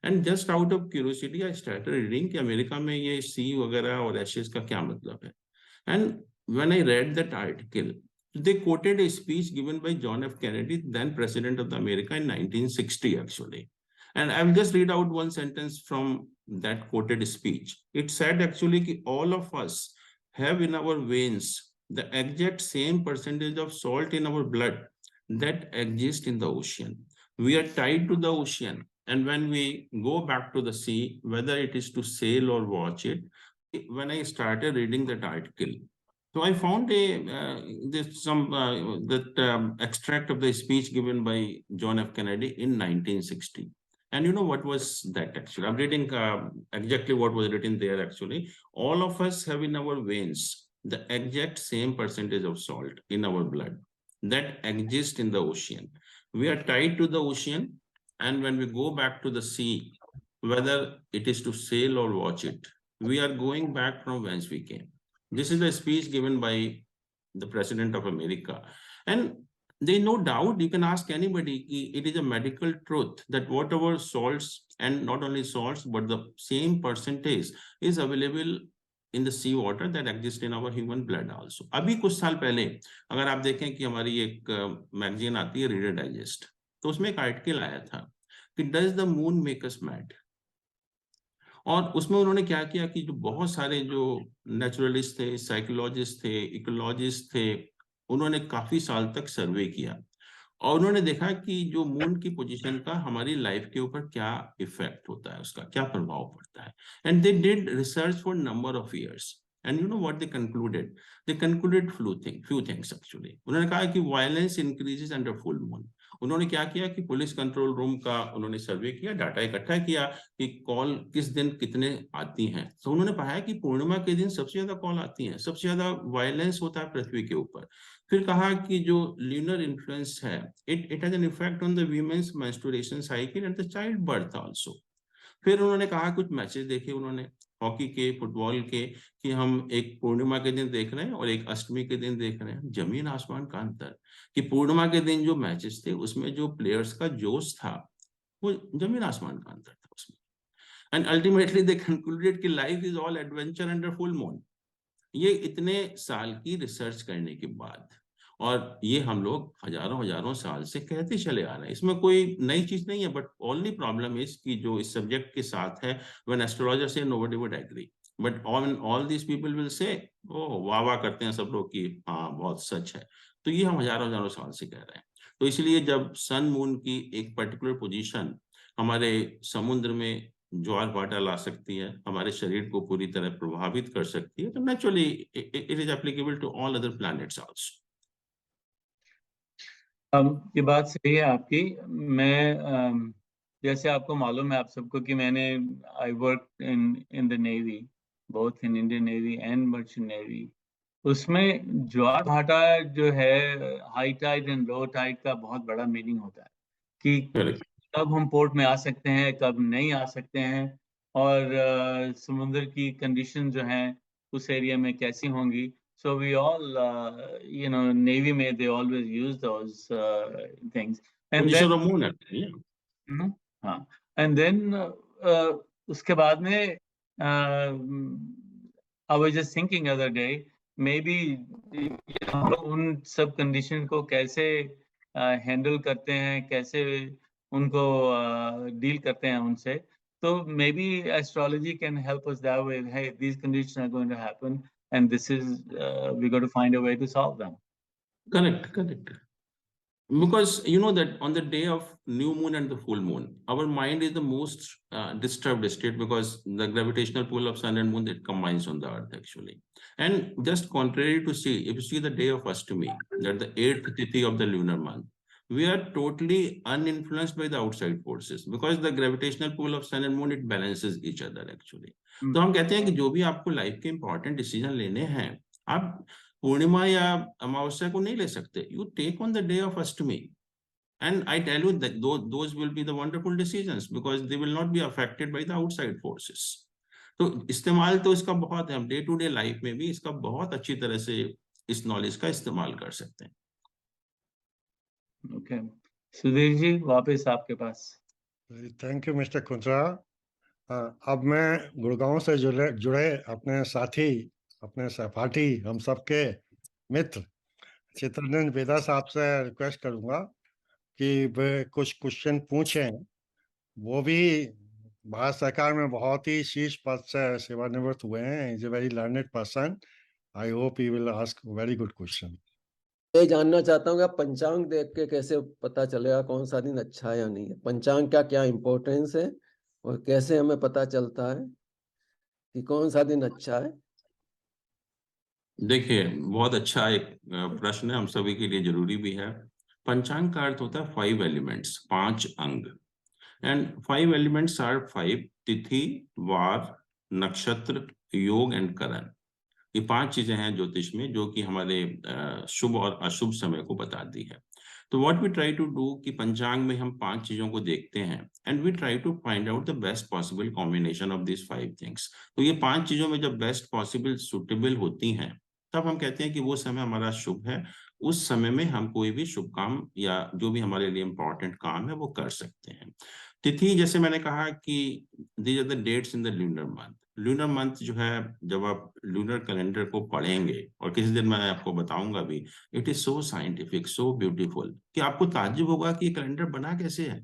And just out of curiosity, I started reading कि America में ये sea वगैरह और ashes का क्या मतलब है। And when I read that article, they quoted a speech given by John F. Kennedy, then President of the America, in 1960 actually. And I will just read out one sentence from that quoted speech. It said actually कि all of us have in our veins the exact same percentage of salt in our blood that exist in the ocean. We are tied to the ocean, and when we go back to the sea, whether it is to sail or watch it, when I started reading that article, so I found extract of the speech given by John F. Kennedy in 1960. And you know what was that actually? I'm reading exactly what was written there actually. All of us have in our veins the exact same percentage of salt in our blood that exist in the ocean. We are tied to the ocean, and when we go back to the sea, whether it is to sail or watch it, we are going back from whence we came. This is a speech given by the President of America. And there is no doubt, you can ask anybody, it is a medical truth that whatever salts, and not only salts, but the same percentage is available in the sea water that exist in our human blood also. अभी कुछ साल पहले अगर आप देखें कि हमारी एक मैगजीन आती है रीडर डाइजेस्ट, तो उसमें एक आर्टिकल आया था कि does the moon make us mad. और उसमें उन्होंने क्या किया कि जो बहुत सारे जो नेचुरलिस्ट थे, साइकोलॉजिस्ट थे, इकोलॉजिस्ट थे, उन्होंने काफी साल तक सर्वे किया और उन्होंने देखा कि जो मून की पोजीशन का हमारी लाइफ के ऊपर क्या इफेक्ट होता है, उसका क्या प्रभाव पड़ता है। And they did research for number of years, and you know what they concluded few things actually. उन्होंने कहा कि violence increases under full moon. उन्होंने क्या किया कि पुलिस कंट्रोल रूम का उन्होंने सर्वे किया, डाटा इकट्ठा किया कि कॉल किस दिन कितने आती हैं। तो उन्होंने पाया कि पूर्णिमा के दिन सबसे ज्यादा कॉल आती हैं, सबसे ज्यादा वायलेंस होता है पृथ्वी के ऊपर। फिर कहा कि जो ल्यूनर इन्फ्लुएंस है, it has an effect on the women's menstruation cycle and the child birth also. फिर उन्होंने कहा कुछ मैचेस देखे उन्होंने हॉकी के, फुटबॉल के, कि हम एक पूर्णिमा के दिन देख रहे हैं और एक अष्टमी के दिन देख रहे हैं, जमीन आसमान का अंतर। कि पूर्णिमा के दिन जो मैचेस थे उसमें जो प्लेयर्स का जोश था वो जमीन आसमान का अंतर था उसमें। एंड अल्टीमेटली दे कंक्लूडेड कि life is all adventure under full moon. ये इतने साल की रिसर्च करने के बाद, और ये हम लोग हजारों साल से कहते चले आ रहे हैं, इसमें कोई नई चीज नहीं है। बट ओनली प्रॉब्लम इज कि जो इस सब्जेक्ट के साथ है, व्हेन एस्ट्रोलॉजर से nobody would agree, but all this people will say, oh वाह वाह करते हैं सब लोग कि हाँ बहुत सच है। तो ये हम हजारों साल से कह रहे हैं। तो इसलिए जब सन मून की एक पर्टिकुलर पोजीशन हमारे समुद्र में ज्वार भाटा ला सकती है, हमारे शरीर को पूरी तरह प्रभावित कर सकती है, तो naturally it is applicable to all other planets also. ये बात सही है आपकी। मैं जैसे आपको मालूम है आप सबको कि मैंने I work in the navy, both in Indian navy and merchant navy, उसमें ज्वार भाटा जो है high tide and low tide का बहुत बड़ा मीनिंग होता है कि करेक्ट। कब हम पोर्ट में आ सकते हैं, कब नहीं आ सकते हैं, और समुद्र की कंडीशन जो हैं उस एरिया में कैसी होंगी. सो वी ऑल नेवी में they always use those things. And position then of moon है। हाँ, एंड देन उसके बाद में I was just thinking other day, maybe हम लोग उन सब कंडीशन को कैसे हैंडल करते हैं, कैसे उनको डील करते हैं उनसे. तो may be astrology can help us that way. Hey, these conditions are going to happen and this is we got to find a way to solve them. Correct. Because you know that on the day of new moon and the full moon, our mind is the most disturbed state, because the gravitational pull of sun and moon, it combines on the earth actually. And just contrary to see, if you see the day of Ashtami, that the 8th tithi of the lunar month, we are totally uninfluenced by the outside forces, because the gravitational pull of sun and moon, it balances each other actually. तो हम कहते हैं कि जो भी आपको life के important decision लेने हैं, आप पूर्णिमा या अमावस्या को नहीं ले सकते. You take on the day of Ashtami, and I tell you that those will be the wonderful decisions, because they will not be affected by the outside forces. तो इस्तेमाल तो इसका बहुत है, हम डे टू डे लाइफ में भी इसका बहुत अच्छी तरह से इस नॉलेज का इस्तेमाल कर सकते हैं. ओके, सुधीर जी वापस आपके पास. Thank you mister Kundra. अब मैं गुड़गांव से जुड़े अपने साथी, अपने सहपाठी, हम सबके मित्र चित्ररंजन वेदा साहब से रिक्वेस्ट करूंगा कि वे कुछ क्वेश्चन पूछें. वो भी भारत सरकार में बहुत ही शीर्ष पद से सेवानिवृत्त हुए हैं. Is a very learned person. I hope he will ask very good question. ये जानना चाहता हूँ कि पंचांग देख के कैसे पता चलेगा कौन सा दिन अच्छा है या नहीं है. पंचांग का क्या इम्पोर्टेंस है और कैसे हमें पता चलता है कि कौन सा दिन अच्छा है? देखिए, बहुत अच्छा एक प्रश्न है, हम सभी के लिए जरूरी भी है. पंचांग का अर्थ होता है 5 एलिमेंट्स, 5 अंग. एंड 5 एलिमेंट्स आर 5: तिथि, वार, नक्षत्र, योग एंड करण. ये 5 चीजें हैं ज्योतिष में जो कि हमारे शुभ और अशुभ समय को बताती है. तो what we try to do कि पंचांग में हम 5 चीजों को देखते हैं, and we try to find out the best possible combination of this 5 things. तो ये 5 चीजों में जब बेस्ट पॉसिबल सुटेबल होती हैं, तब हम कहते हैं कि वो समय हमारा शुभ है. उस समय में हम कोई भी शुभ काम या जो भी हमारे लिए इंपॉर्टेंट काम है वो कर सकते हैं. तिथि, जैसे मैंने कहा कि these are the dates in the lunar month. Lunar month जो है, जब आप लूनर कैलेंडर को पढ़ेंगे, और किसी दिन मैं आपको बताऊंगा भी, it is so scientific, so beautiful, कि आपको ताज्जुब होगा कि ये कैलेंडर बना कैसे है.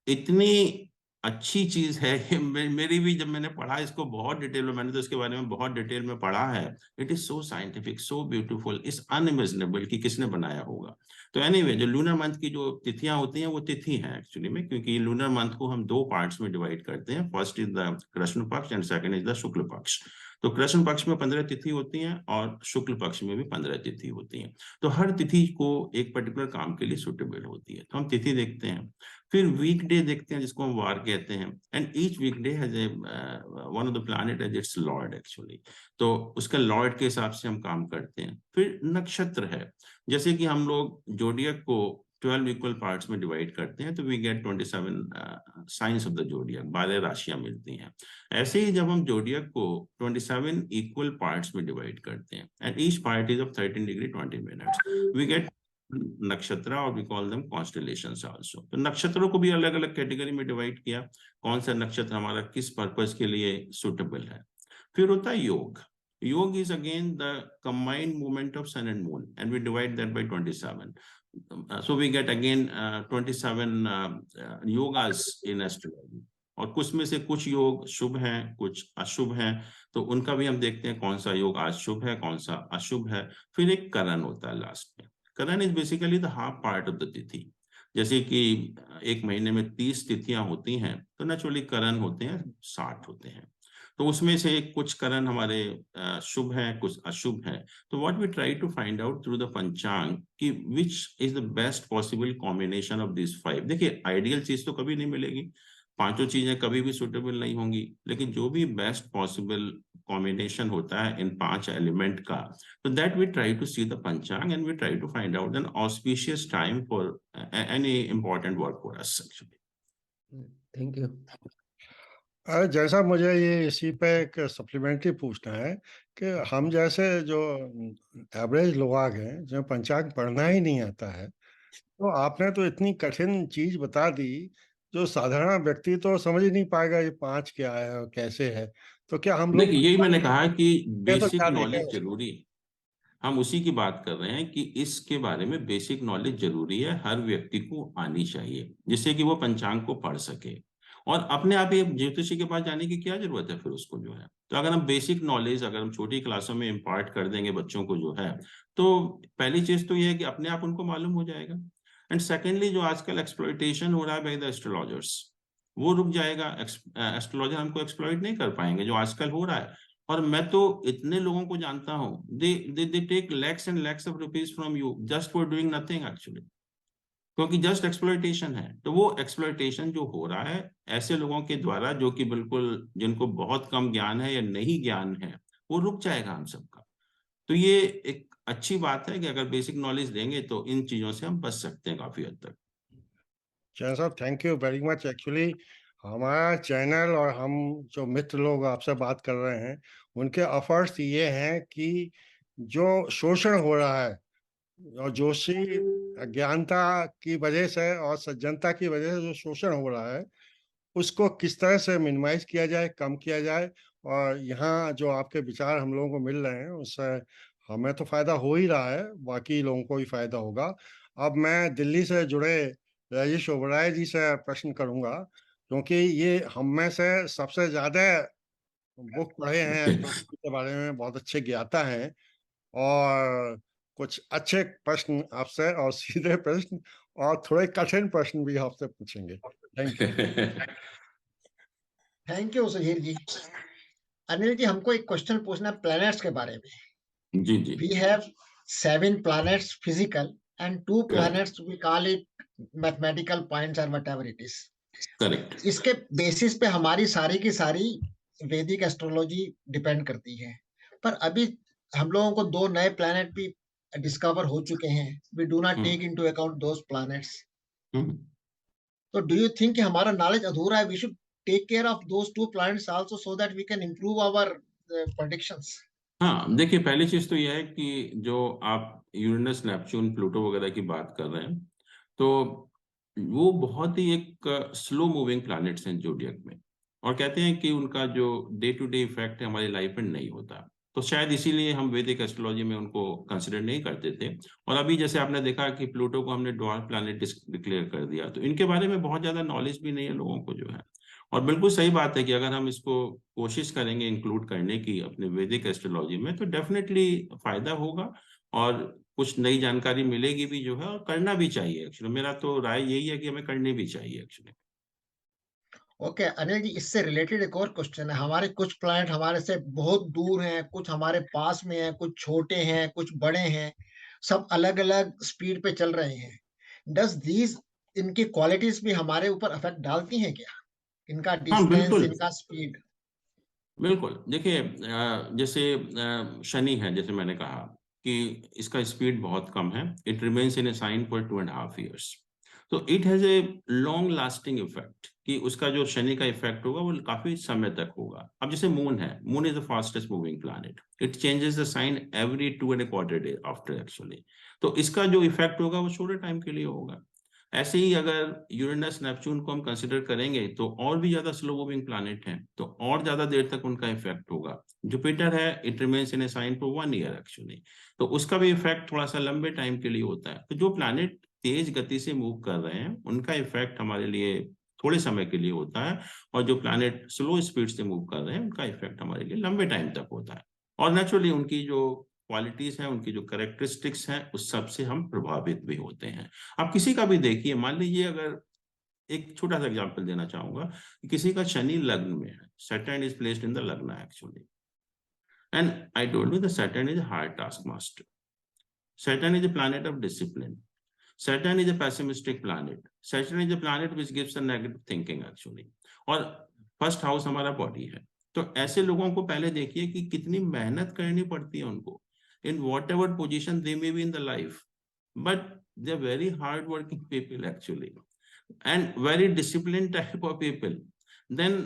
इतनी अच्छी चीज है कि मेरी भी, जब मैंने पढ़ा इसको बहुत डिटेल में, मैंने तो इसके बारे में बहुत डिटेल में पढ़ा है. It is so scientific, so beautiful, is unimaginable कि किसने बनाया होगा. तो एनीवे, जो लूनर मंथ की जो तिथियां होती हैं वो तिथि हैं एक्चुअली में, क्योंकि लूनर मंथ को हम 2 पार्ट्स में डिवाइड करते हैं. फर्स्ट इज द कृष्ण पक्ष एंड सेकंड इज द शुक्ल पक्ष. तो कृष्ण पक्ष में 15 तिथि होती हैं और शुक्ल पक्ष में भी 15 तिथि होती हैं. तो हर तिथि को एक पर्टिकुलर काम के लिए सुटेबल होती है. तो हम तिथि देखते हैं, फिर वीकडे देखते हैं जिसको हम वार कहते हैं. And each weekday has a one of the planet as its lord actually. तो उसका लॉर्ड के हिसाब से हम काम करते हैं. फिर नक्षत्र है, जैसे कि हम लोग जोडियक को 12 इक्वल पार्ट्स में डिवाइड करते हैं, तो we get 27 signs of the zodiac, 12 राशियां मिलती हैं. ऐसे ही जब हम जोडियक को 27 इक्वल पार्ट्स में डिवाइड करते हैं, and each part is of 13 degree 20 minutes, we get nakshatra, और we call them constellations also. तो नक्षत्रों को भी अलग अलग कैटेगरी में डिवाइड किया, कौन सा नक्षत्र हमारा किस पर्पस के लिए सुटेबल है. फिर होता है योग. योग is again the combined movement of sun and moon, and we divide that by 27. So we get again 27 yogas in astrology. और कुछ में से कुछ योग शुभ हैं, कुछ अशुभ हैं. तो उनका भी हम देखते हैं कौन सा योग आज शुभ है, कौन सा अशुभ है. फिर एक करण होता है लास्ट में. Karan is basically the half part of the tithi. जैसे कि एक महीने में 30 तिथियां होती हैं, तो नेचुरली करण होते हैं 60 होते हैं. तो उसमें से कुछ करण हमारे शुभ हैं, कुछ अशुभ हैं. तो what we try to find out through the panchang कि which is the best possible combination of this 5. देखिए, आइडियल चीज तो कभी नहीं मिलेगी, पांचों चीजें कभी भी सुटेबल नहीं होंगी, लेकिन जो भी बेस्ट पॉसिबल कॉम्बिनेशन होता है इन 5 एलिमेंट का, तो that we try to see the panchang and we try to find out an auspicious time for any important work for us actually. Thank you. जैसा मुझे ये इसी पे एक सप्लीमेंट्री पूछना है कि हम जैसे जो एवरेज लोग हैं, जो पंचांग पढ़ना ही नहीं आता है, तो आपने तो इतनी कठिन चीज बता दी जो साधारण व्यक्ति तो समझ ही नहीं पाएगा ये 5 क्या है और कैसे है। तो क्या हम लोग देखिए, यही मैंने कहा कि ये तो बेसिक क्या नॉलेज देखें? जरूरी है, हम उसी की बात कर रहे हैं कि इसके बारे में बेसिक नॉलेज जरूरी है, हर व्यक्ति को आनी चाहिए, जिससे कि वो पंचांग को पढ़ सके। और अपने आप ही ज्योतिषी के पास जाने की क्या जरूरत है फिर उसको, जो है। तो अगर हम बेसिक नॉलेज अगर हम छोटी क्लासों में इम्पार्ट कर देंगे बच्चों को, जो है, तो पहली चीज तो ये है कि अपने आप उनको मालूम हो जाएगा। एंड सेकेंडली, जो आजकल एक्सप्लॉइटेशन हो रहा है बाय द एस्ट्रोलॉजर्स, वो रुक जाएगा। एस्ट्रोलॉजर हमको एक्सप्लॉइट नहीं कर पाएंगे जो आजकल हो रहा है। और मैं तो इतने लोगों को जानता हूँ, they take lakhs and lakhs of rupees from you just for doing nothing actually, क्योंकि जस्ट एक्सप्लॉइटेशन है। तो वो एक्सप्लॉइटेशन जो हो रहा है ऐसे लोगों के द्वारा, जो कि बिल्कुल जिनको बहुत कम ज्ञान है या नहीं ज्ञान है, वो रुक जाएगा हम सबका। तो ये एक अच्छी बात है कि अगर बेसिक नॉलेज देंगे तो इन चीजों से हम बच सकते हैं काफी हद तक। जैन साहब, thank you very much. Actually हमारा चैनल और हम जो मित्र लोग आपसे बात कर रहे हैं, उनके एफर्ट्स ये हैं कि जो शोषण हो रहा है और जोशी अज्ञानता की वजह से और सज्जनता की वजह से जो शोषण हो रहा है, उसको किस तरह से मिनिमाइज किया जाए, कम किया जाए। और यहाँ जो आपके विचार हम लोगों को मिल रहे हैं, उससे हमें तो फायदा हो ही रहा है, बाकी लोगों को भी फायदा होगा। अब मैं दिल्ली से जुड़े राजेश ओबराय जी से प्रश्न करूंगा, क्योंकि ये हम में से सबसे ज्यादा बुक पढ़े हैं एस्ट्रोलॉजी के बारे में, बहुत अच्छे ज्ञाता हैं। और कुछ अच्छे प्रश्न आपसे और सीधे प्रश्न और थोड़े कठिन प्रश्न भी आपसे पूछेंगे। Thank you. Thank you Sudhir ji. Anil ji, हमको एक क्वेश्चन पूछना है प्लैनेट्स के बारे में। जी जी, we have 7 planets physical and 2 planets we call it mathematical points or whatever it is. Correct. इसके बेसिस पे हमारी सारी की सारी वैदिक एस्ट्रोलॉजी डिपेंड करती है। पर अभी हम लोगों को 2 नए प्लैनेट भी डिस्कवर हो चुके हैं। We do not take into account those planets. तो डू यू थिंक कि हमारा नॉलेज अधूरा है? We should take care of those 2 planets also so that we can improve our predictions. हाँ, देखिए, पहली चीज तो यह है कि जो आप यूरेनस, नेपच्यून, प्लूटो वगैरह की बात कर रहे हैं, तो वो बहुत ही एक स्लो मूविंग प्लैनेट्स हैं जोडियक में, और कहते हैं कि उनका जो डे टू डे इफेक्ट है हमारी लाइफ में नहीं होता। तो शायद इसीलिए हम वैदिक एस्ट्रोलॉजी में उनको कंसिडर नहीं करते थे। और अभी जैसे आपने देखा कि प्लूटो को हमने ड्वार्फ प्लैनेट डिक्लेयर कर दिया, तो इनके बारे में बहुत ज्यादा नॉलेज भी नहीं है लोगों को, जो है। और बिल्कुल सही बात है कि अगर हम इसको कोशिश करेंगे इंक्लूड करने की अपने वैदिक एस्ट्रोलॉजी में, तो डेफिनेटली फायदा होगा और कुछ नई जानकारी मिलेगी भी, जो है, और करना भी चाहिए। एक्चुअली मेरा तो राय यही है कि हमें करनी भी चाहिए एक्चुअली। ओके अनिल जी, इससे रिलेटेड एक और क्वेश्चन है। हमारे कुछ प्लैनेट हमारे से बहुत दूर हैं, कुछ हमारे पास में हैं, कुछ छोटे हैं, कुछ बड़े हैं, सब अलग अलग स्पीड पे चल रहे हैं। डज दीज इनकी क्वालिटीज भी हमारे ऊपर इफेक्ट डालती हैं क्या? इनका हाँ, डिस्टेंस, बिल्कुल इनका स्पीड? बिल्कुल। देखिए, जैसे शनि है, जैसे मैंने कहा कि इसका स्पीड बहुत कम है। It remains in a sign for 2.5 years। तो it has a long lasting effect, कि उसका जो शनि का इफेक्ट होगा वो काफी समय तक होगा। अब जैसे मून है, moon is the fastest moving planet. It changes the sign every 2.25 days after actually. तो इसका जो इफेक्ट होगा वो छोटे टाइम के लिए होगा। ऐसे ही अगर यूरेनस, नेपच्यून को हम कंसिडर करेंगे तो और भी ज्यादा स्लो मूविंग प्लैनेट हैं, तो और ज्यादा देर तक उनका इफेक्ट होगा। जुपिटर है, it remains in a sign for 1 year actually. तो उसका भी इफेक्ट थोड़ा सा लंबे टाइम के लिए होता है। तो जो प्लैनेट तेज गति से मूव कर रहे हैं उनका इफेक्ट हमारे लिए थोड़े समय के लिए होता है, और जो प्लैनेट स्लो स्पीड से मूव कर रहे हैं उनका इफेक्ट हमारे लिए लंबे टाइम तक होता है। और नेचुरली उनकी जो क्वालिटीज हैं, उनकी जो कैरेक्टरिस्टिक्स हैं, उस सब से हम प्रभावित भी होते हैं। आप किसी का भी देखिए, मान लीजिए, अगर एक छोटा सा एग्जांपल देना चाहूंगा कि किसी का शनि लग्न में है, Saturn is placed in the lagna actually, and I told you the Saturn is hard task master. Saturn is a planet of discipline. Saturn is a pessimistic planet. Saturn is a planet which gives a negative thinking actually. और first house हमारा body है। तो ऐसे लोगों को पहले देखिए कि कितनी मेहनत करनी पड़ती है उनको, in whatever position they may be in the life, but they are very hard working people actually and very discipline type of people. Then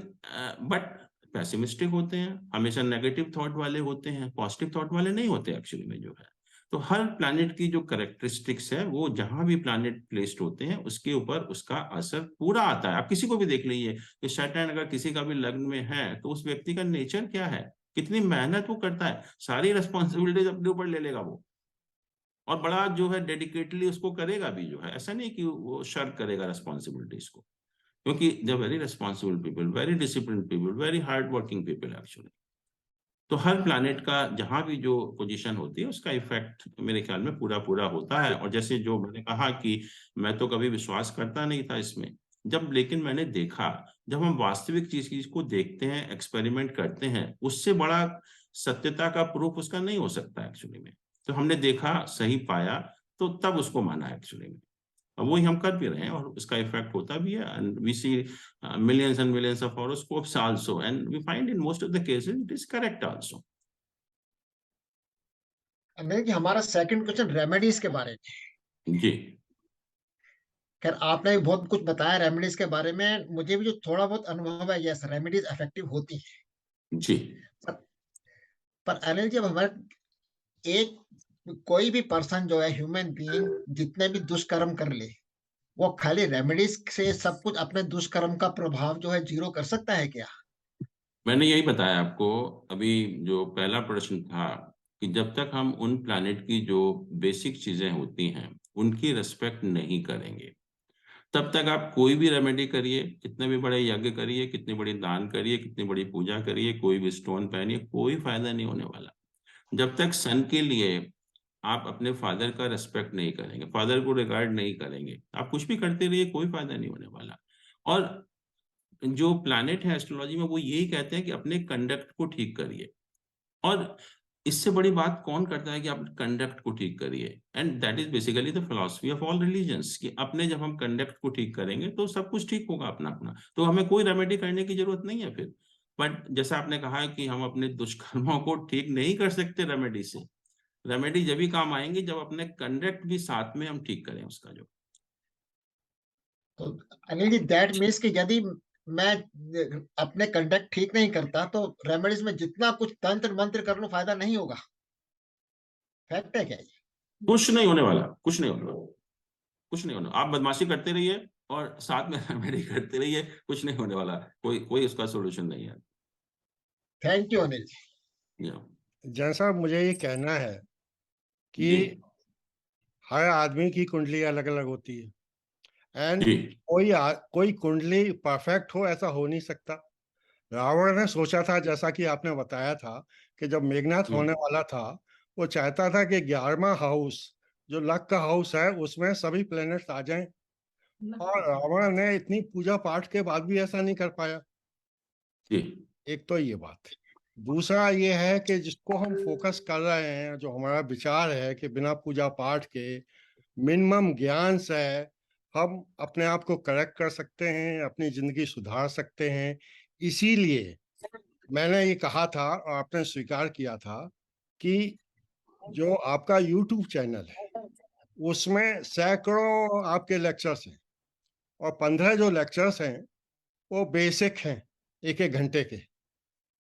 but pessimistic होते हैं, हमेशा नेगेटिव थॉट वाले होते हैं, पॉजिटिव थॉट वाले नहीं होते actually में जो है। तो हर प्लैनेट की जो कैरेक्टरिस्टिक्स है वो जहां भी प्लैनेट प्लेस्ड होते हैं उसके ऊपर उसका असर पूरा आता है। आप किसी को भी देख लीजिए कि सैटर्न अगर किसी का भी लग्न में है तो उस व्यक्ति का नेचर क्या है, कितनी मेहनत वो करता है, सारी रिस्पॉन्सिबिलिटीज अपने ऊपर ले लेगा वो, और बड़ा जो है डेडिकेटली उसको करेगा भी जो है। ऐसा नहीं कि वो शर्क करेगा रिस्पॉन्सिबिलिटीज को, क्योंकि they are very responsible people, very discipline people, very hard working people actually. तो हर प्लैनेट का जहां भी जो पोजीशन होती है उसका इफेक्ट मेरे ख्याल में पूरा पूरा होता है। और जैसे जो मैंने कहा कि मैं तो कभी विश्वास करता नहीं था इसमें, जब लेकिन मैंने देखा, जब हम वास्तविक चीज को देखते हैं, एक्सपेरिमेंट करते हैं, उससे बड़ा सत्यता का प्रूफ उसका नहीं हो सकता एक्चुअली में। तो हमने देखा, सही पाया, तो तब उसको माना एक्चुअली में। वही हम कर भी रहे हैं और उसका इफेक्ट होता भी है। And we see millions and millions of horoscopes also, and we find in most of the cases it is correct also. Anil ji, हमारा सेकंड क्वेश्चन रेमेडीज के बारे में। जी खैर आपने भी बहुत कुछ बताया रेमेडीज के बारे में, मुझे भी जो थोड़ा बहुत अनुभव है, यस रेमेडीज इफेक्टिव होती है। जी पर अनिल जी, अब हमारे एक कोई भी पर्सन जो है, ह्यूमन बीइंग, जितने भी दुष्कर्म कर ले, वो खाली रेमेडीज से सब कुछ अपने दुष्कर्म का प्रभाव जो है जीरो कर सकता है क्या? मैंने यही बताया आपको अभी, जो पहला प्रश्न था कि जब तक हम उन प्लैनेट की जो बेसिक चीजें होती हैं उनकी रिस्पेक्ट नहीं करेंगे, तब तक आप कोई भी रेमेडी करिए, कितने भी बड़े यज्ञ करिए, कितनी बड़ी दान करिए, कितनी बड़ी पूजा करिए, कोई भी स्टोन पहनिए, कोई फायदा नहीं होने वाला। जब तक सन के लिए आप अपने फादर का रेस्पेक्ट नहीं करेंगे, फादर को रिगार्ड नहीं करेंगे, आप कुछ भी करते रहिए, कोई फायदा नहीं होने वाला। और जो प्लैनेट है एस्ट्रोलॉजी में वो यही कहते हैं कि अपने कंडक्ट को ठीक करिए, और इससे बड़ी बात कौन करता है कि आप कंडक्ट को ठीक करिए। And that is basically the philosophy of all religions, कि अपने जब हम कंडक्ट को ठीक करेंगे तो सब कुछ ठीक होगा अपना अपना, तो हमें कोई रेमेडी करने की जरूरत नहीं है फिर। बट जैसा आपने कहा है कि हम अपने दुष्कर्मों को ठीक नहीं कर सकते रेमेडी से, रेमेडी जब भी काम आएंगी जब अपने कंडक्ट भी साथ में हम ठीक करें उसका जो। तो अनिल जी, दैट मीन्स कि यदि मैं अपने कंडक्ट ठीक नहीं करता तो रेमेडीज में जितना कुछ तंत्र मंत्र कर लो फायदा नहीं होगा। फैक्ट है क्या ये? कुछ नहीं होने वाला, कुछ नहीं होने वाला, कुछ नहीं होने। आप बदमाशी करते रहिए और साथ में रेमेडी करते रहिए, कुछ नहीं होने वाला, कोई कोई उसका सोल्यूशन नहीं है। Thank you Anil ji. जैसा मुझे ये कहना है कि जी हर आदमी की कुंडली अलग अलग होती है, एंड जी कोई कुंडली परफेक्ट हो ऐसा हो नहीं सकता। रावण ने सोचा था, जैसा कि आपने बताया था, कि जब मेघनाथ होने वाला था, वो चाहता था कि 11वां हाउस जो लक का हाउस है उसमें सभी प्लैनेट्स आ जाएं, और रावण ने इतनी पूजा पाठ के बाद भी ऐसा नहीं कर पाया। जी एक तो ये बात। दूसरा ये है कि जिसको हम फोकस कर रहे हैं, जो हमारा विचार है कि बिना पूजा पाठ के मिनिमम ज्ञान से हम अपने आप को करेक्ट कर सकते हैं, अपनी जिंदगी सुधार सकते हैं। इसीलिए मैंने ये कहा था और आपने स्वीकार किया था कि जो आपका YouTube चैनल है उसमें सैकड़ों आपके लेक्चर्स हैं, और 15 जो लेक्चर्स हैं वो बेसिक हैं, एक एक घंटे के।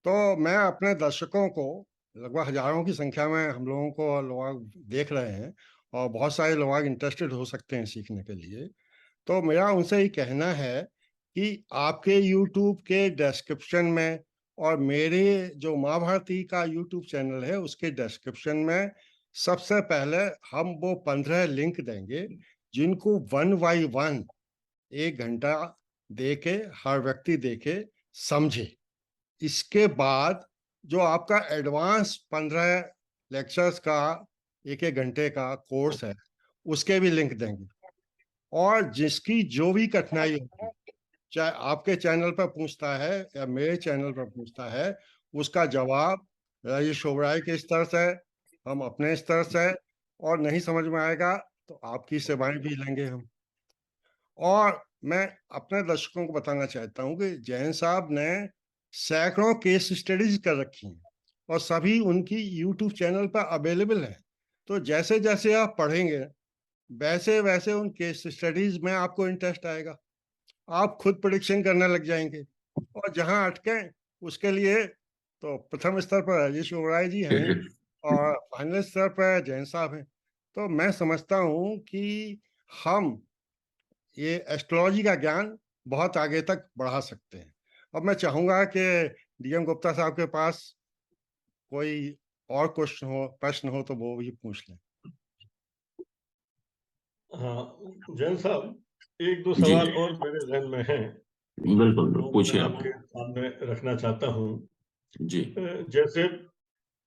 तो मैं अपने दर्शकों को, लगभग हजारों की संख्या में हम लोगों को लोग देख रहे हैं, और बहुत सारे लोग इंटरेस्टेड हो सकते हैं सीखने के लिए, तो मेरा उनसे ही कहना है कि आपके YouTube के डिस्क्रिप्शन में और मेरे जो महाभारती का YouTube चैनल है उसके डिस्क्रिप्शन में सबसे पहले हम वो 15 लिंक देंगे, जिनको 1 बाय 1 1 घंटा देके हर व्यक्ति देखे, समझे। इसके बाद जो आपका एडवांस 15 लेक्चर्स का 1 घंटे का कोर्स है उसके भी लिंक देंगे। और जिसकी जो भी कठिनाई होगी, चाहे आपके चैनल पर पूछता है या मेरे चैनल पर पूछता है, उसका जवाब राजेश ओबराय के स्तर से, हम अपने स्तर से, और नहीं समझ में आएगा तो आपकी सेवाएं भी लेंगे हम। और मैं अपने दर्शकों को बताना चाहता हूं कि जैन साहब ने सैकड़ों केस स्टडीज कर रखी हैं और सभी उनकी यूट्यूब चैनल पर अवेलेबल है। तो जैसे जैसे आप पढ़ेंगे वैसे वैसे उन केस स्टडीज में आपको इंटरेस्ट आएगा, आप खुद प्रेडिक्शन करने लग जाएंगे। और जहां अटके उसके लिए तो प्रथम स्तर पर राजेश ओबराय जी हैं और फाइनल स्तर पर जैन साहब हैं। तो मैं समझता हूं कि हम ये एस्ट्रोलॉजी का ज्ञान बहुत आगे तक बढ़ा सकते हैं। अब मैं चाहूंगा कि डीएम गुप्ता साहब के पास कोई और प्रश्न हो तो वो भी पूछ लें। हाँ जैन साहब, एक दो जी सवाल और मेरे जहन में हैं बिल्कुल जो मैं पूछिए आप। आपके सामने रखना चाहता हूँ। जी जैसे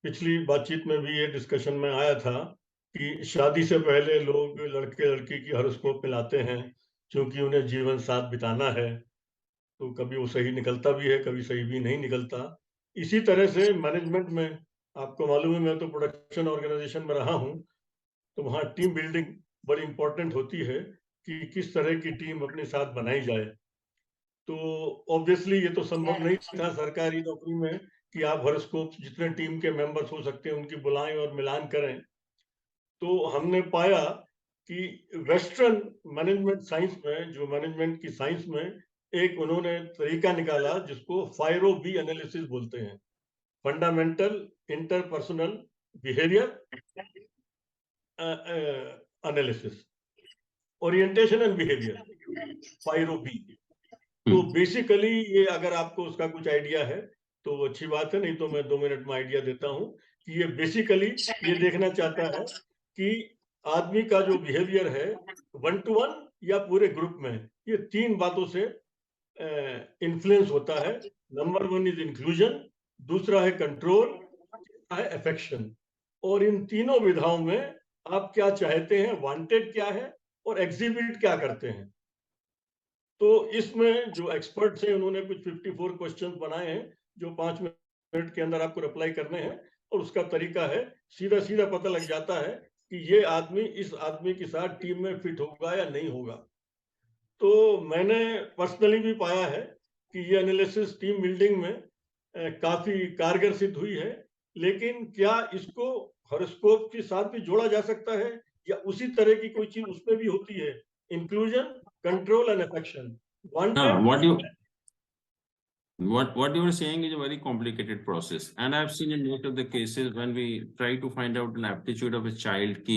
पिछली बातचीत में भी ये डिस्कशन में आया था कि शादी से पहले लोग लड़के लड़की की हॉरोस्कोप मिलाते हैं क्योंकि उन्हें जीवन साथ बिताना है, तो कभी वो सही निकलता भी है, कभी सही भी नहीं निकलता। इसी तरह से मैनेजमेंट में आपको मालूम है, मैं तो प्रोडक्शन ऑर्गेनाइजेशन में रहा हूँ, तो वहाँ टीम बिल्डिंग बड़ी इंपॉर्टेंट होती है कि किस तरह की टीम अपने साथ बनाई जाए। तो ऑब्वियसली ये तो संभव नहीं था सरकारी नौकरी में कि आप हॉरोस्कोप जितने टीम के मेंबर्स हो सकते हैं उनकी बुलाएं और मिलान करें। तो हमने पाया कि वेस्टर्न मैनेजमेंट साइंस में, जो मैनेजमेंट की साइंस में, एक उन्होंने तरीका निकाला जिसको फायरो बी एनालिसिस बोलते हैं, fundamental interpersonal behaviour analysis, orientation and behaviour, FIRO B. तो बेसिकली ये, अगर आपको उसका कुछ आइडिया है तो अच्छी बात है, नहीं तो मैं 2 मिनट में आइडिया देता हूं कि ये बेसिकली ये देखना चाहता है कि आदमी का जो बिहेवियर है 1 to 1 या पूरे ग्रुप में, ये 3 बातों से इन्फ्लुएंस होता है। नंबर 1 इज इंक्लूजन, दूसरा है कंट्रोल, तीसरा है अफेक्शन। और इन तीनों विधाओं में आप क्या चाहते हैं, वांटेड क्या है और एग्जिबिट क्या करते हैं। तो इसमें जो एक्सपर्ट्स हैं उन्होंने कुछ 54 क्वेश्चन बनाए हैं जो 5 मिनट के अंदर आपको रिप्लाई करने हैं, और उसका तरीका है, सीधा सीधा पता लग जाता है कि ये आदमी इस आदमी के साथ टीम में फिट होगा या नहीं होगा। तो मैंने पर्सनली भी पाया है कि ये एनालिसिस टीम बिल्डिंग में काफी कारगर सिद्ध हुई है। लेकिन क्या इसको हॉरोस्कोप के साथ भी जोड़ा जा सकता है या उसी तरह की कोई चीज उसमें भी होती है? Inclusion, control and affection, wanted. what you are saying is a very complicated process, and I've seen in most of the cases when we try to find out an aptitude of a child कि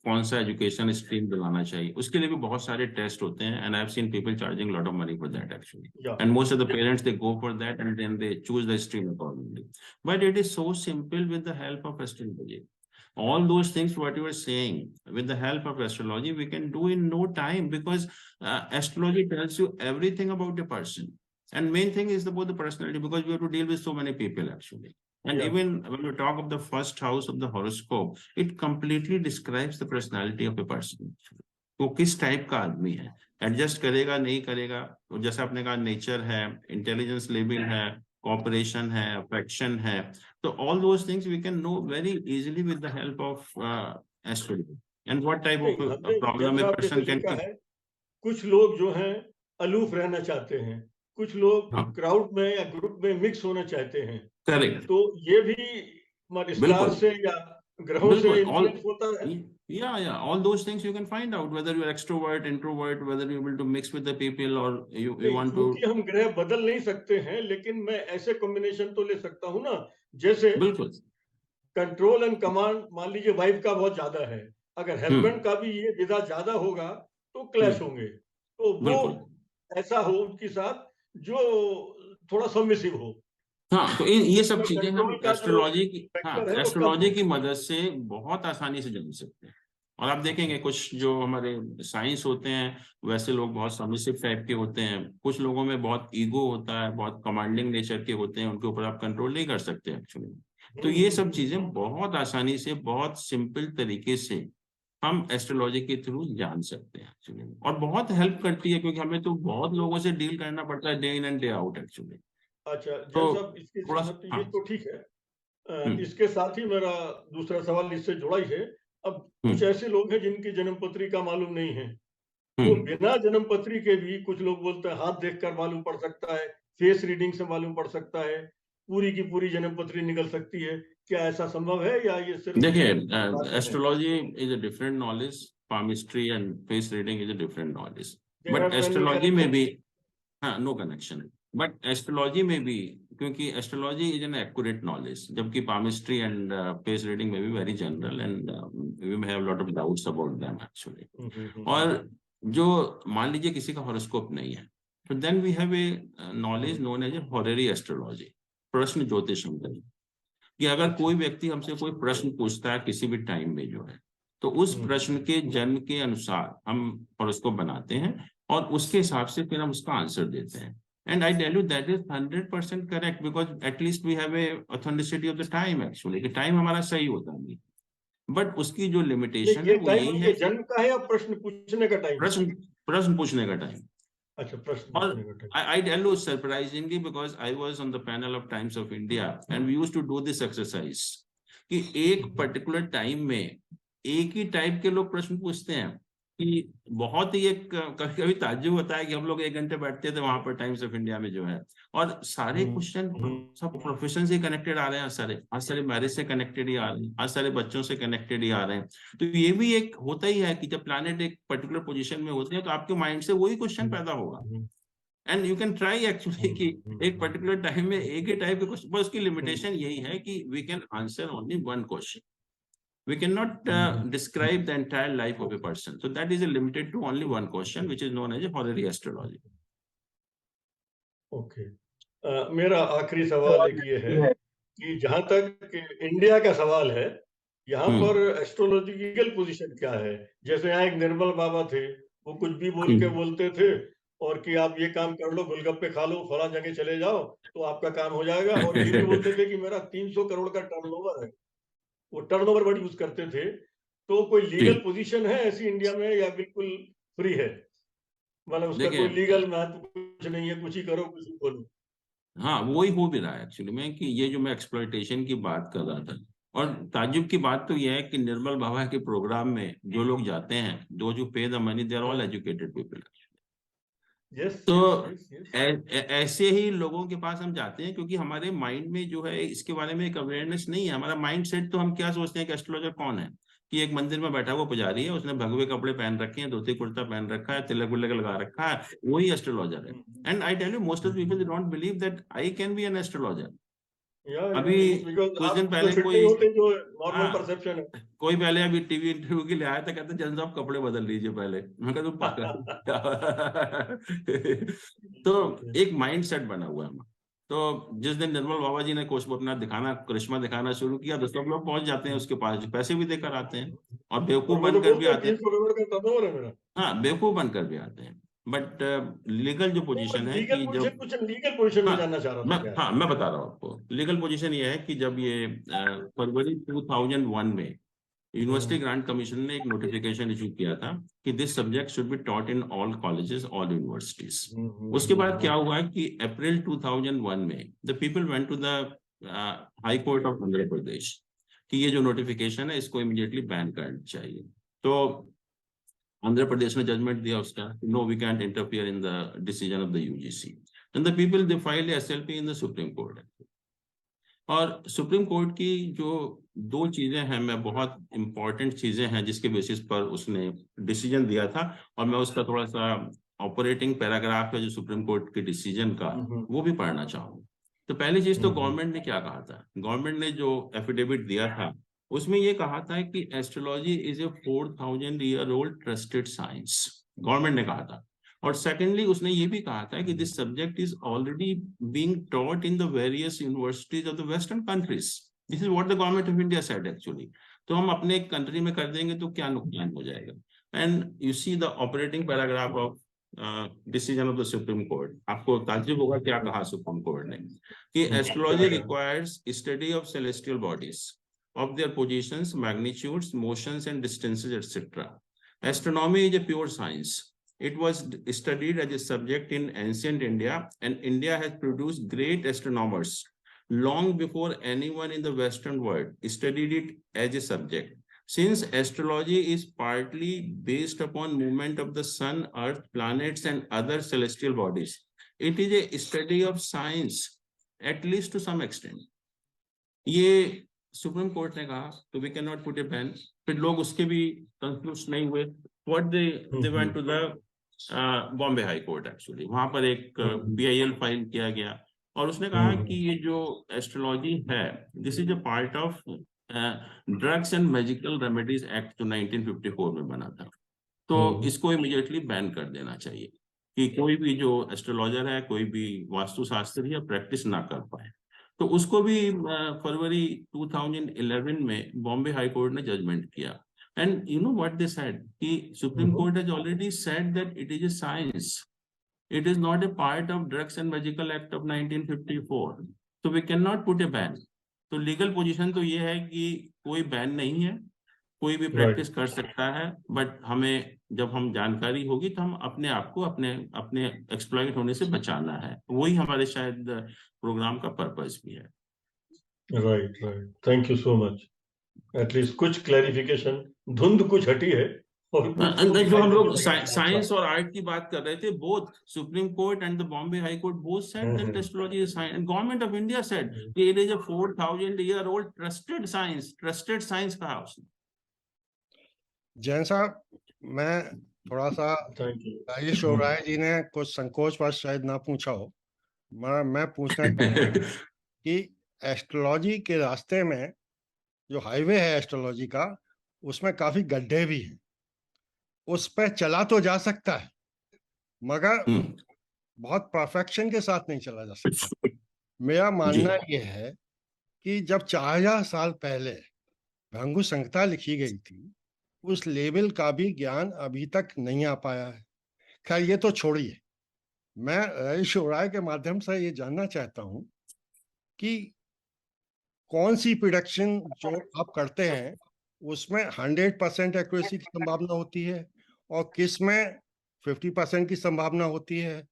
कौन सा education stream दिलाना चाहिए, उसके लिए भी बहुत सारे टेस्ट होते हैं, and I've seen people charging a lot of money for that actually. And most of the parents, they go for that and then they choose the stream accordingly. But it is so simple with the help of astrology. All those things what you are saying, with the help of astrology we can do in no time, because astrology tells you everything about a person. And main thing is about the personality, because we have to deal with so many people actually. And even when we talk of the first house of the horoscope, it completely describes the personality of a person. वो किस type का आदमी है, adjust करेगा नहीं करेगा, तो जैसे आपने कहा नेचर है, इंटेलिजेंस लेवल है, कॉपरेशन है, अफेक्शन है, तो all those things we can know very easily with the help of astrology. And what type of problem a person can. कुछ लोग जो हैं अलूफ रहना चाहते हैं, कुछ लोग क्राउड में या ग्रुप में मिक्स होना चाहते हैं। करेक्ट। तो ये भी स्टार से या ग्रहों से इन्फ्लुएंस होता है। Yeah, all those things you can find out whether you're extrovert, introvert, whether you're able to mix with the people or you want to. क्योंकि हम ग्रह बदल नहीं सकते हैं, लेकिन मैं ऐसे कॉम्बिनेशन तो ले सकता हूँ ना, जैसे बिल्कुल कंट्रोल एंड कमांड, मान लीजिए वाइफ का बहुत ज्यादा है, अगर हस्बैंड का भी ये विधा ज्यादा होगा तो क्लैश होंगे। तो वो ऐसा हो उनके साथ जो थोड़ा सबमिसिव हो। हाँ, तो ये सब चीजें हम एस्ट्रोलॉजी की मदद से बहुत आसानी से जान सकते हैं। और आप देखेंगे कुछ जो हमारे साइंस होते हैं वैसे लोग बहुत सबमिसिव टाइप के होते हैं, कुछ लोगों में बहुत ईगो होता है, बहुत कमांडिंग नेचर के होते हैं, उनके ऊपर आप कंट्रोल नहीं कर सकते एक्चुअली। तो ये सब चीजें बहुत आसानी से, बहुत सिंपल तरीके से हम एस्ट्रोलॉजी के थ्रू जान सकते हैं एक्चुअली, और बहुत हेल्प करती है, क्योंकि हमें तो बहुत लोगों से डील करना पड़ता है day in and day out actually. अच्छा जैसा इसके साथ ये तो ठीक है, इसके साथ ही मेरा दूसरा सवाल इससे जुड़ा ही है। अब कुछ ऐसे लोग हैं जिनकी जन्म पत्री का मालूम नहीं है, तो बिना जन्मपत्री के भी कुछ लोग बोलते हैं हाथ देखकर मालूम पड़ सकता है, फेस रीडिंग से मालूम पड़ सकता है, पूरी की पूरी जन्मपत्री निकल सकती है। क्या ऐसा संभव है या ये सिर्फ देखिए, बातें हैं? Astrology is a different knowledge, palmistry and face reading is a different knowledge, They but have any astrology में connection? भी हाँ, नो कनेक्शन, बट एस्ट्रोलॉजी में भी, क्योंकि astrology is an accurate knowledge, जबकि पामिस्ट्री एंड फेस रीडिंग में भी very general and we may have lot of doubts about them actually. और जो मान लीजिए किसी का हॉरोस्कोप नहीं है, तो then we have a knowledge known as a horary astrology, प्रश्न ज्योतिष कि अगर कोई व्यक्ति हमसे कोई प्रश्न पूछता है किसी भी टाइम में जो है, तो उस प्रश्न के जन्म के अनुसार हम हॉरोस्कोप बनाते हैं और उसके हिसाब से फिर हम उसका आंसर देते हैं। And I tell you that is 100% correct, because at least we have a authenticity of the time actually, कि टाइम हमारा सही होता है। बट उसकी जो लिमिटेशन है ये वो टाइम यही उनके है, जन्म का है या प्रश्न पूछने का टाइम? प्रश्न पूछने का टाइम। अच्छा, प्रश्न और पूछने का time. I tell you surprisingly, because I was on the panel of Times of India and we used to do this exercise कि एक पर्टिकुलर टाइम में एक ही टाइप के लोग प्रश्न पूछते हैं, कि बहुत ही एक कभी कभी ताज्जुब होता है कि हम लोग 1 घंटे बैठते थे वहां पर टाइम्स ऑफ इंडिया में जो है, और सारे क्वेश्चन सब प्रोफेशन से कनेक्टेड आ रहे हैं, आज सारे मैरिज से कनेक्टेड ही आ रहे हैं, आज सारे बच्चों से कनेक्टेड ही आ रहे हैं। तो ये भी एक होता ही है कि जब प्लैनेट एक पर्टिकुलर पोजीशन में होते हैं तो आपके माइंड से वही क्वेश्चन पैदा होगा, and you can try actually कि एक पर्टिकुलर टाइम में एक ही टाइप के क्वेश्चन, बस उसकी लिमिटेशन यही है कि we can answer only one question, we cannot describe the entire life of a person, so that is limited to only one question, which is known as a horary astrology. Okay, मेरा आखिरी सवाल एक ये है कि जहां तक India का सवाल है, यहाँ पर एस्ट्रोलॉजी की लीगल पोजीशन क्या है? जैसे यहाँ एक निर्मल बाबा थे, वो कुछ भी बोल के बोलते थे, और कि आप ये काम कर लो, गोलगप्पे खा लो, फला जगह चले जाओ तो आपका काम हो जाएगा, और ये भी बोलते थे कि मेरा 300 करोड़ का टर्नओवर है, वो टर्नओवर वर्ड यूज करते थे। तो कोई लीगल पोजीशन है ऐसी इंडिया में या बिल्कुल फ्री है? मतलब उसका कोई लीगल महत्व कुछ नहीं है, कुछ ही करो, कुछ ही बोलो। हाँ, वही हो भी रहा है एक्चुअली में, कि ये जो मैं एक्सप्लॉइटेशन की बात कर रहा था, और ताजुब की बात तो यह है कि निर्मल बाबा के प्रोग्राम में जो लोग जाते हैं, दो जो pay the money, they are all educated people. तो ऐसे ही लोगों के पास हम जाते हैं, क्योंकि हमारे माइंड में जो है इसके बारे में एक अवेयरनेस नहीं है। हमारा माइंड सेट, तो हम क्या सोचते हैं कि एस्ट्रोलॉजर कौन है, कि एक मंदिर में बैठा हुआ पुजारी है, उसने भगवे कपड़े पहन रखे हैं, धोती कुर्ता पहन रखा है, तिलक विलक लगा रखा है, वही एस्ट्रोलॉजर है। And I tell you, most of the people don't believe that I can be an astrologer. अभी कुछ दिन पहले कोई पहले अभी टीवी इंटरव्यू के लिए आया था, कहते जन साहब कपड़े बदल लीजिए पहले। मैं कहता तुम पागल। तो एक माइंड सेट बना हुआ है। तो जिस दिन निर्मल बाबा जी ने कुछ अपना करिश्मा दिखाना शुरू किया, तो सब लोग पहुंच जाते हैं उसके पास, पैसे भी देकर आते हैं, और बेवकूफ बनकर भी आते हैं। हाँ, बेवकूफ बनकर भी आते हैं। बट लीगल जो पोजीशन है कि जब लीगल पोजीशन में जानना चाह रहा था। हाँ, मैं बता रहा हूँ आपको। लीगल पोजीशन ये है कि जब ये फरवरी 2001 में यूनिवर्सिटी ग्रांट कमीशन ने एक नोटिफिकेशन इशू किया था कि this subject should be taught in all colleges, all universities. उसके बाद क्या हुआ कि अप्रैल 2001 में the people went to the high court of Andhra Pradesh कि ये जो नोटिफिकेशन है इसको इमीडिएटली बैन करना चाहिए। तो आंध्र प्रदेश ने जजमेंट दिया उसका, no we can't interfere in the decision of the UGC. Then the people they filed SLP in the supreme court. और सुप्रीम कोर्ट की जो दो चीजें हैं, मैं बहुत इंपॉर्टेंट चीजें हैं जिसके बेसिस पर उसने डिसीजन दिया था, और मैं उसका थोड़ा सा ऑपरेटिंग पैराग्राफ है जो सुप्रीम कोर्ट के डिसीजन का, वो भी पढ़ना चाहूँ। तो पहली चीज तो गवर्नमेंट ने क्या कहा था, गवर्नमेंट ने जो एफिडेविट दिया था उसमें ये कहा था कि astrology is a 4000 year old trusted science, government ने कहा था। और सेकेंडली उसने ये भी कहा था कि this subject is already being taught in the various universities of the western countries. This is what the government of India said actually. तो हम अपने कंट्री में कर देंगे तो क्या नुकसान हो जाएगा। And you see the operating paragraph of decision of the supreme court. आपको ताज्जुब होगा क्या कहा सुप्रीम कोर्ट ने, कि astrology requires study of celestial bodies, of their positions, magnitudes, motions and distances, etc. Astronomy is a pure science. It was studied as a subject in ancient India, and India has produced great astronomers long before anyone in the Western world studied it as a subject. Since astrology is partly based upon movement of the sun, earth, planets and other celestial bodies, it is a study of science at least to some extent. ये supreme court ने कहा तो we can not put a ban, फिर लोग उसके भी confuse नहीं हुए, what they went to the Bombay high court actually, वहां पर एक PIL फाइल किया गया और उसने कहा कि ये जो एस्ट्रोलॉजी है this is a part of drugs and magical remedies act जो 1954 में बना था, तो इसको इमीडिएटली बैन कर देना चाहिए कि कोई भी जो एस्ट्रोलॉजर है, कोई भी वास्तुशास्त्री है, प्रैक्टिस ना कर पाए। तो उसको भी फरवरी 2011 में बॉम्बे हाई कोर्ट ने जजमेंट किया। And you know what they said कि supreme court has already said that it is a science, it is not a part of drugs and magical act of 1954, so we cannot put a ban। तो legal position तो ये है कि कोई ban नहीं है, कोई भी प्रैक्टिस कर सकता है, बट हमें जब हम जानकारी होगी तो हम अपने आप को अपने एक्सप्लॉइट होने से बचाना है, वही हमारे शायद प्रोग्राम का पर्पस भी है। Right, thank you so much. At least कुछ क्लैरिफिकेशन, धुंध कुछ हटी है। और जो हम लोग साइंस और आर्ट की बात कर रहे थे, both supreme court and the Bombay high court both said that astrology is science, and government of India said कि it is a 4000 year old trusted science कहा उसने। जैन साहब, मैं थोड़ा सा, राजेश ओबराय जी ने कुछ संकोचवश शायद ना पूछा हो, मैं पूछना चाहता हूं कि एस्ट्रोलॉजी के रास्ते में जो हाईवे है एस्ट्रोलॉजी का, उसमें काफी गड्ढे भी हैं, उस पर चला तो जा सकता है मगर बहुत परफेक्शन के साथ नहीं चला जा सकता। मेरा मानना यह है कि जब 4000 साल पहले भृगु संहिता लिखी गई थी, उस लेवल का भी ज्ञान अभी तक नहीं आ पाया है। खैर ये तो छोड़िए, मैं राजेश ओबराय के माध्यम से ये जानना चाहता हूं कि कौन सी प्रिडिक्शन जो आप करते हैं उसमें 100% एक्यूरेसी की संभावना होती है और किस में 50% की संभावना होती है।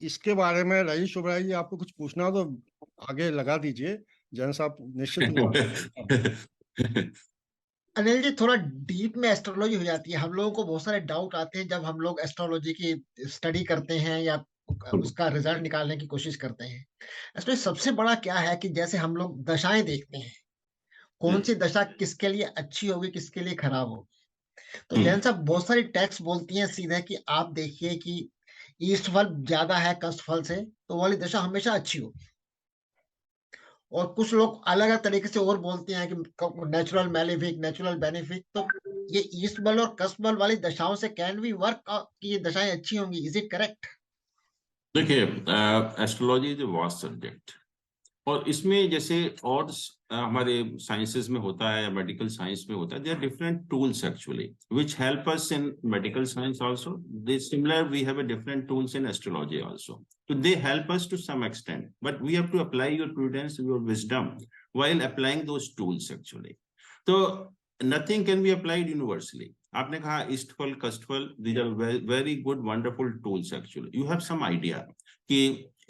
इसके बारे में राजेश ओबराय जी आपको कुछ पूछना हो तो आगे लगा दीजिए, जैन साहब निश्चित। अनिल जी, थोड़ा डीप में एस्ट्रोलॉजी हो जाती है, हम लोगों को बहुत सारे डाउट आते हैं जब हम लोग एस्ट्रोलॉजी की स्टडी करते हैं या उसका रिजल्ट निकालने की कोशिश करते हैं। एक्चुअली सबसे बड़ा क्या है कि जैसे हम लोग दशाएं देखते हैं, कौन सी दशा किसके लिए अच्छी होगी, किसके लिए खराब होगी। तो जैन साहब बहुत सारी टेक्स्ट बोलती हैं सीधे कि आप देखिए कि ईस्ट फल ज्यादा है कस्ट फल से, तो वो वाली दशा हमेशा अच्छी होगी। और कुछ लोग अलग अलग तरीके से और बोलते हैं कि नेचुरल मैलेफिक, नेचुरल बेनिफिक। तो ये ईस्ट बल और कस्ट बल वाली दशाओं से कैन वी वर्क कि ये दशाएं अच्छी होंगी, इज इट करेक्ट? देखिए, astrology is a vast subject और इसमें जैसे और हमारे साइंसेस में होता है या मेडिकल साइंस में होता है, there are different tools actually which help us in medical science also. They similar we have a different tools in astrology also, so they help us to some extent, but we have to apply your prudence, your wisdom while applying those tools actually. So nothing can be applied universally. आपने कहा ईस्टफल, कस्टफल, these are very good wonderful tools actually. You have some idea कि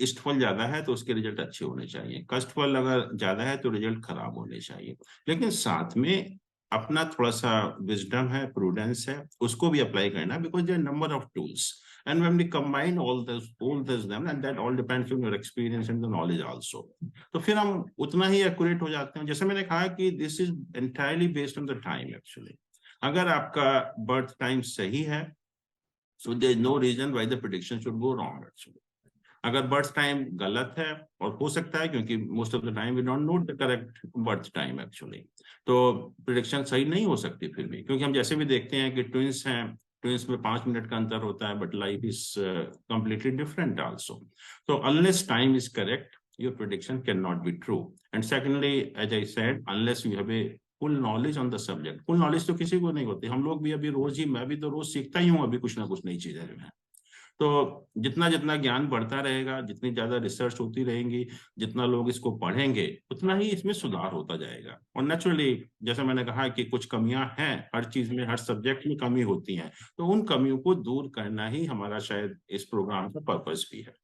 ईस्टफल ज्यादा है तो उसके result अच्छे होने चाहिए, कस्टफल अगर ज्यादा है तो रिजल्ट खराब होने चाहिए, लेकिन साथ में अपना थोड़ा सा विजडम है, प्रूडेंस है, उसको भी अप्लाई करना, because there number of tools and when we combine all this them, and that all depends on your experience and the knowledge also, तो फिर हम उतना ही एक्यूरेट हो जाते हैं। जैसे मैंने कहा कि this is entirely based on the time actually. अगर आपका बर्थ टाइम सही है so there is no reason why the prediction should go wrong actually. अगर बर्थ टाइम गलत है, और हो सकता है क्योंकि most of the time we don't know the correct birth time actually, तो प्रिडिक्शन सही नहीं हो सकती फिर भी, क्योंकि हम जैसे भी देखते हैं कि ट्विंस हैं, ट्विंस में 5 मिनट का अंतर होता है, but life is completely different also. तो unless time is correct, your prediction can not be true. And secondly, as I said, unless you have a full knowledge on the subject. Full knowledge तो किसी को नहीं होती, हम लोग भी अभी रोज ही, मैं भी तो रोज सीखता ही हूँ अभी कुछ ना कुछ नई चीजें जो है। तो जितना जितना ज्ञान बढ़ता रहेगा, जितनी ज्यादा रिसर्च होती रहेंगी, जितना लोग इसको पढ़ेंगे, उतना ही इसमें सुधार होता जाएगा। और नेचुरली जैसे मैंने कहा कि कुछ कमियां हैं हर चीज में, हर सब्जेक्ट में कमी होती हैं, तो उन कमियों को दूर करना ही हमारा शायद इस प्रोग्राम का पर्पस भी है।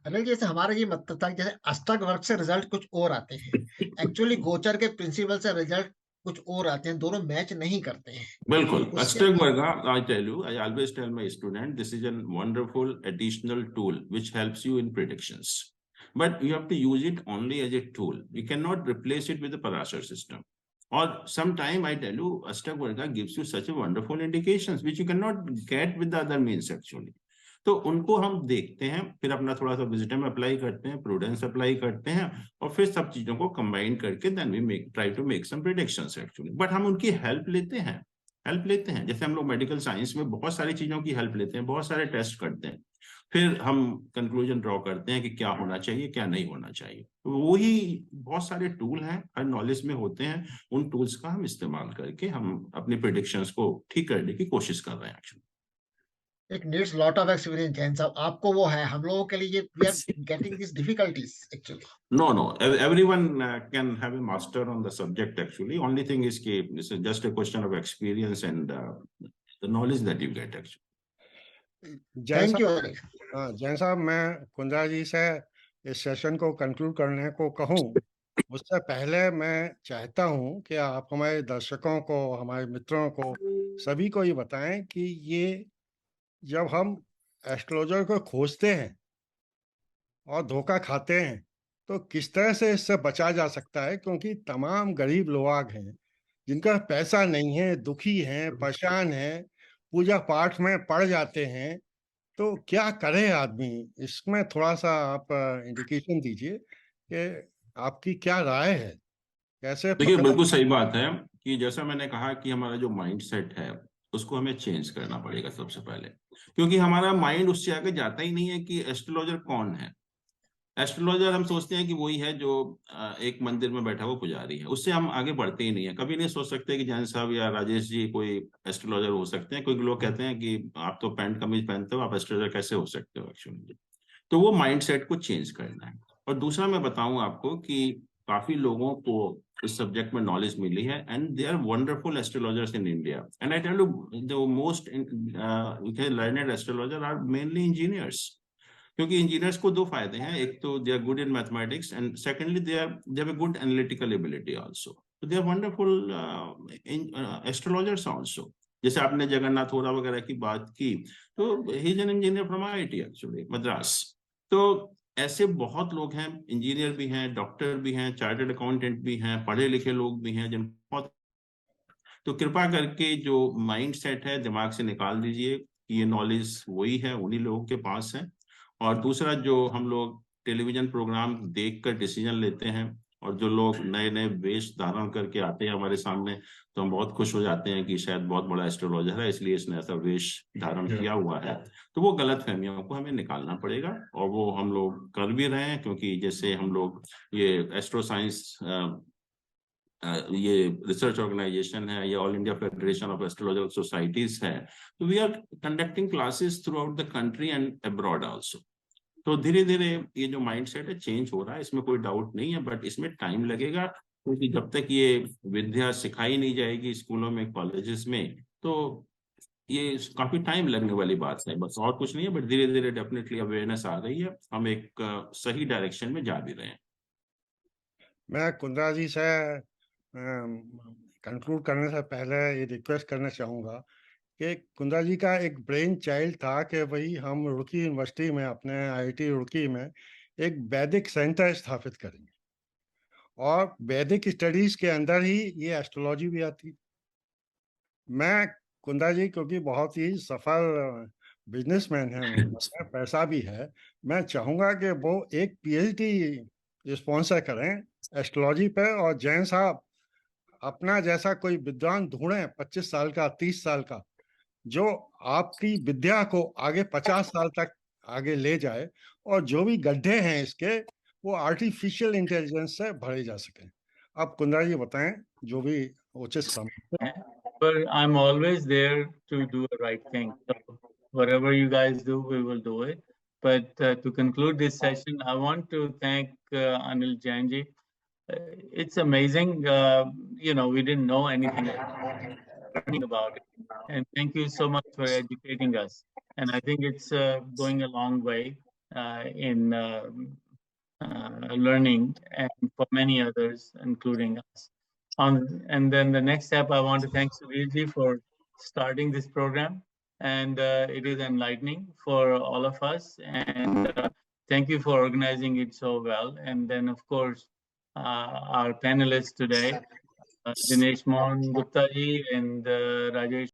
अनिल, जैसे हमारा ये मतलब था कि जैसे अष्टक वर्ग से रिजल्ट कुछ और आते हैं, एक्चुअली गोचर के प्रिंसिपल से रिजल्ट कुछ और आते हैं, दोनों मैच नहीं करते हैं। बिल्कुल, उसके Astagvarga, I tell you, I always tell my student, this is a wonderful additional tool which helps you in predictions. But you have to use it only as a tool. You cannot replace it with the Parashar system. Or sometime I tell you, Astagvarga gives you such a wonderful indications which you cannot get with the other means actually. तो उनको हम देखते हैं, फिर अपना थोड़ा सा wisdom apply करते हैं, प्रूडेंस अप्लाई करते हैं, और फिर सब चीजों को कंबाइन करके then we try to make some predictions actually. But हम उनकी हेल्प लेते हैं, जैसे हम लोग मेडिकल साइंस में बहुत सारी चीजों की हेल्प लेते हैं, बहुत सारे टेस्ट करते हैं, फिर हम कंक्लूजन ड्रॉ करते हैं कि क्या होना चाहिए, क्या नहीं होना चाहिए. तो वही बहुत सारे टूल हैं, हर नॉलेज में होते हैं, उन टूल्स का हम इस्तेमाल करके हम अपनी प्रेडिक्शंस को ठीक करने की कोशिश कर रहे हैं एक्चुअली. एक needs lot of experience Jain साहब, आपको वो है, हम लोगों के लिए we are getting this difficulties actually. No. Everyone can have a master on the subject actually. Only thing is कि this is just a question of experience and the knowledge that you get actually. Thank you. Jain साहब, मैं कुंद्रा जी से इस session को conclude करने को कहूँ, उससे पहले मैं चाहता हूँ कि आप हमारे दर्शकों को, हमारे मित्रों को, सभी को ये बताएं कि ये जब हम एस्ट्रोलॉजर को खोजते हैं और धोखा खाते हैं तो किस तरह से इससे बचा जा सकता है, क्योंकि तमाम गरीब लोग हैं जिनका पैसा नहीं है, दुखी हैं, परेशान हैं, पूजा पाठ में पड़ जाते हैं, तो क्या करे आदमी. इसमें थोड़ा सा आप इंडिकेशन दीजिए कि आपकी क्या राय है, कैसे देखिए, पता. बिल्कुल सही बात है कि जैसा मैंने कहा कि हमारा जो माइंड सेट है उसको हमें चेंज करना पड़ेगा सबसे पहले, क्योंकि हमारा माइंड उससे आगे जाता ही नहीं है कि एस्ट्रोलॉजर कौन है. एस्ट्रोलॉजर हम सोचते हैं कि वही है जो एक मंदिर में बैठा हुआ पुजारी है, उससे हम आगे बढ़ते ही नहीं है. कभी नहीं सोच सकते कि जैन साहब या राजेश जी कोई एस्ट्रोलॉजर हो सकते हैं. कोई लोग कहते हैं कि आप तो पैंट कमीज पहनते हो, आप एस्ट्रोलॉजर कैसे हो सकते हो एक्चुअली. तो वो माइंडसेट को चेंज करना है. और दूसरा मैं बताऊं आपको कि काफी लोगों को इस सब्जेक्ट में नॉलेज मिली है and they are wonderful astrologers in India. And I tell you the most learned astrologer are mainly engineers. क्योंकि इंजीनियर्स को दो फायदे हैं, एक तो they are good in mathematics and secondly they have a good analytical ability also. तो they are wonderful astrologers also. जैसे आपने जगन्नाथ होरा वगैरह की बात की, तो he is an engineer from IIT actually Madras. तो ऐसे बहुत लोग हैं, इंजीनियर भी हैं, डॉक्टर भी हैं, चार्टर्ड अकाउंटेंट भी हैं, पढ़े लिखे लोग भी हैं जिनको बहुत. तो कृपा करके जो माइंड सेट है दिमाग से निकाल दीजिए कि ये नॉलेज वही है, उन्हीं लोगों के पास है. और दूसरा, जो हम लोग टेलीविजन प्रोग्राम देखकर डिसीजन लेते हैं और जो लोग नए नए वेश धारण करके आते हैं हमारे सामने, तो हम बहुत खुश हो जाते हैं कि शायद बहुत बड़ा एस्ट्रोलॉजर है इसलिए इसने ऐसा वेश धारण किया हुआ है. तो वो गलत फहमियों को हमें निकालना पड़ेगा और वो हम लोग कर भी रहे हैं, क्योंकि जैसे हम लोग ये एस्ट्रो साइंस ये रिसर्च ऑर्गेनाइजेशन है, ये all India federation of astrological societies है, तो we are conducting classes throughout the country and abroad also. तो धीरे धीरे ये जो माइंडसेट है चेंज हो रहा है, इसमें कोई डाउट नहीं है, बट इसमें टाइम लगेगा, क्योंकि जब तक ये विद्या सिखाई नहीं जाएगी स्कूलों में, कॉलेजेस में, तो ये काफी टाइम लगने वाली बात है. बस और कुछ नहीं है, बट धीरे धीरे डेफिनेटली अवेयरनेस आ रही है, हम एक सही डायरेक्शन में जा भी रहे हैं. मैं कुंद्रा जी से कंक्लूड करने से पहले ये रिक्वेस्ट करना चाहूँगा कि कुंद्रा जी का एक ब्रेन चाइल्ड था कि वही हम रुड़की यूनिवर्सिटी में, अपने आईआईटी रुड़की में एक वैदिक सेंटर स्थापित करेंगे और वैदिक स्टडीज के अंदर ही ये एस्ट्रोलॉजी भी आती. मैं कुंद्रा जी, क्योंकि बहुत ही सफल बिजनेसमैन है, उनके पास पैसा भी है, मैं चाहूँगा कि वो एक पीएचडी स्पॉन्सर करें एस्ट्रोलॉजी पे. और जैन साहब अपना जैसा कोई विद्वान ढूंढें 25 साल का, 30 साल का, जो आपकी विद्या को आगे 50 साल तक आगे ले जाए और जो भी गड्ढे हैं इसके, वो आर्टिफिशियल इंटेलिजेंस से भरे जा सकें. अब कुंद्रा जी बताएं जो भी उचित समझ. But I'm always there to do the right thing. So whatever you guys do, we will do it. But to conclude this session, I want to thank Anil Jainji. It's amazing. We didn't know anything about it. And thank you so much for educating us. And I think it's going a long way in learning and for many others, including us. And then the next step, I want to thank Sudhir ji for starting this program, and it is enlightening for all of us. And thank you for organizing it so well. And then, of course, our panelists today, Dinesh Mohan Gupta ji and Rajesh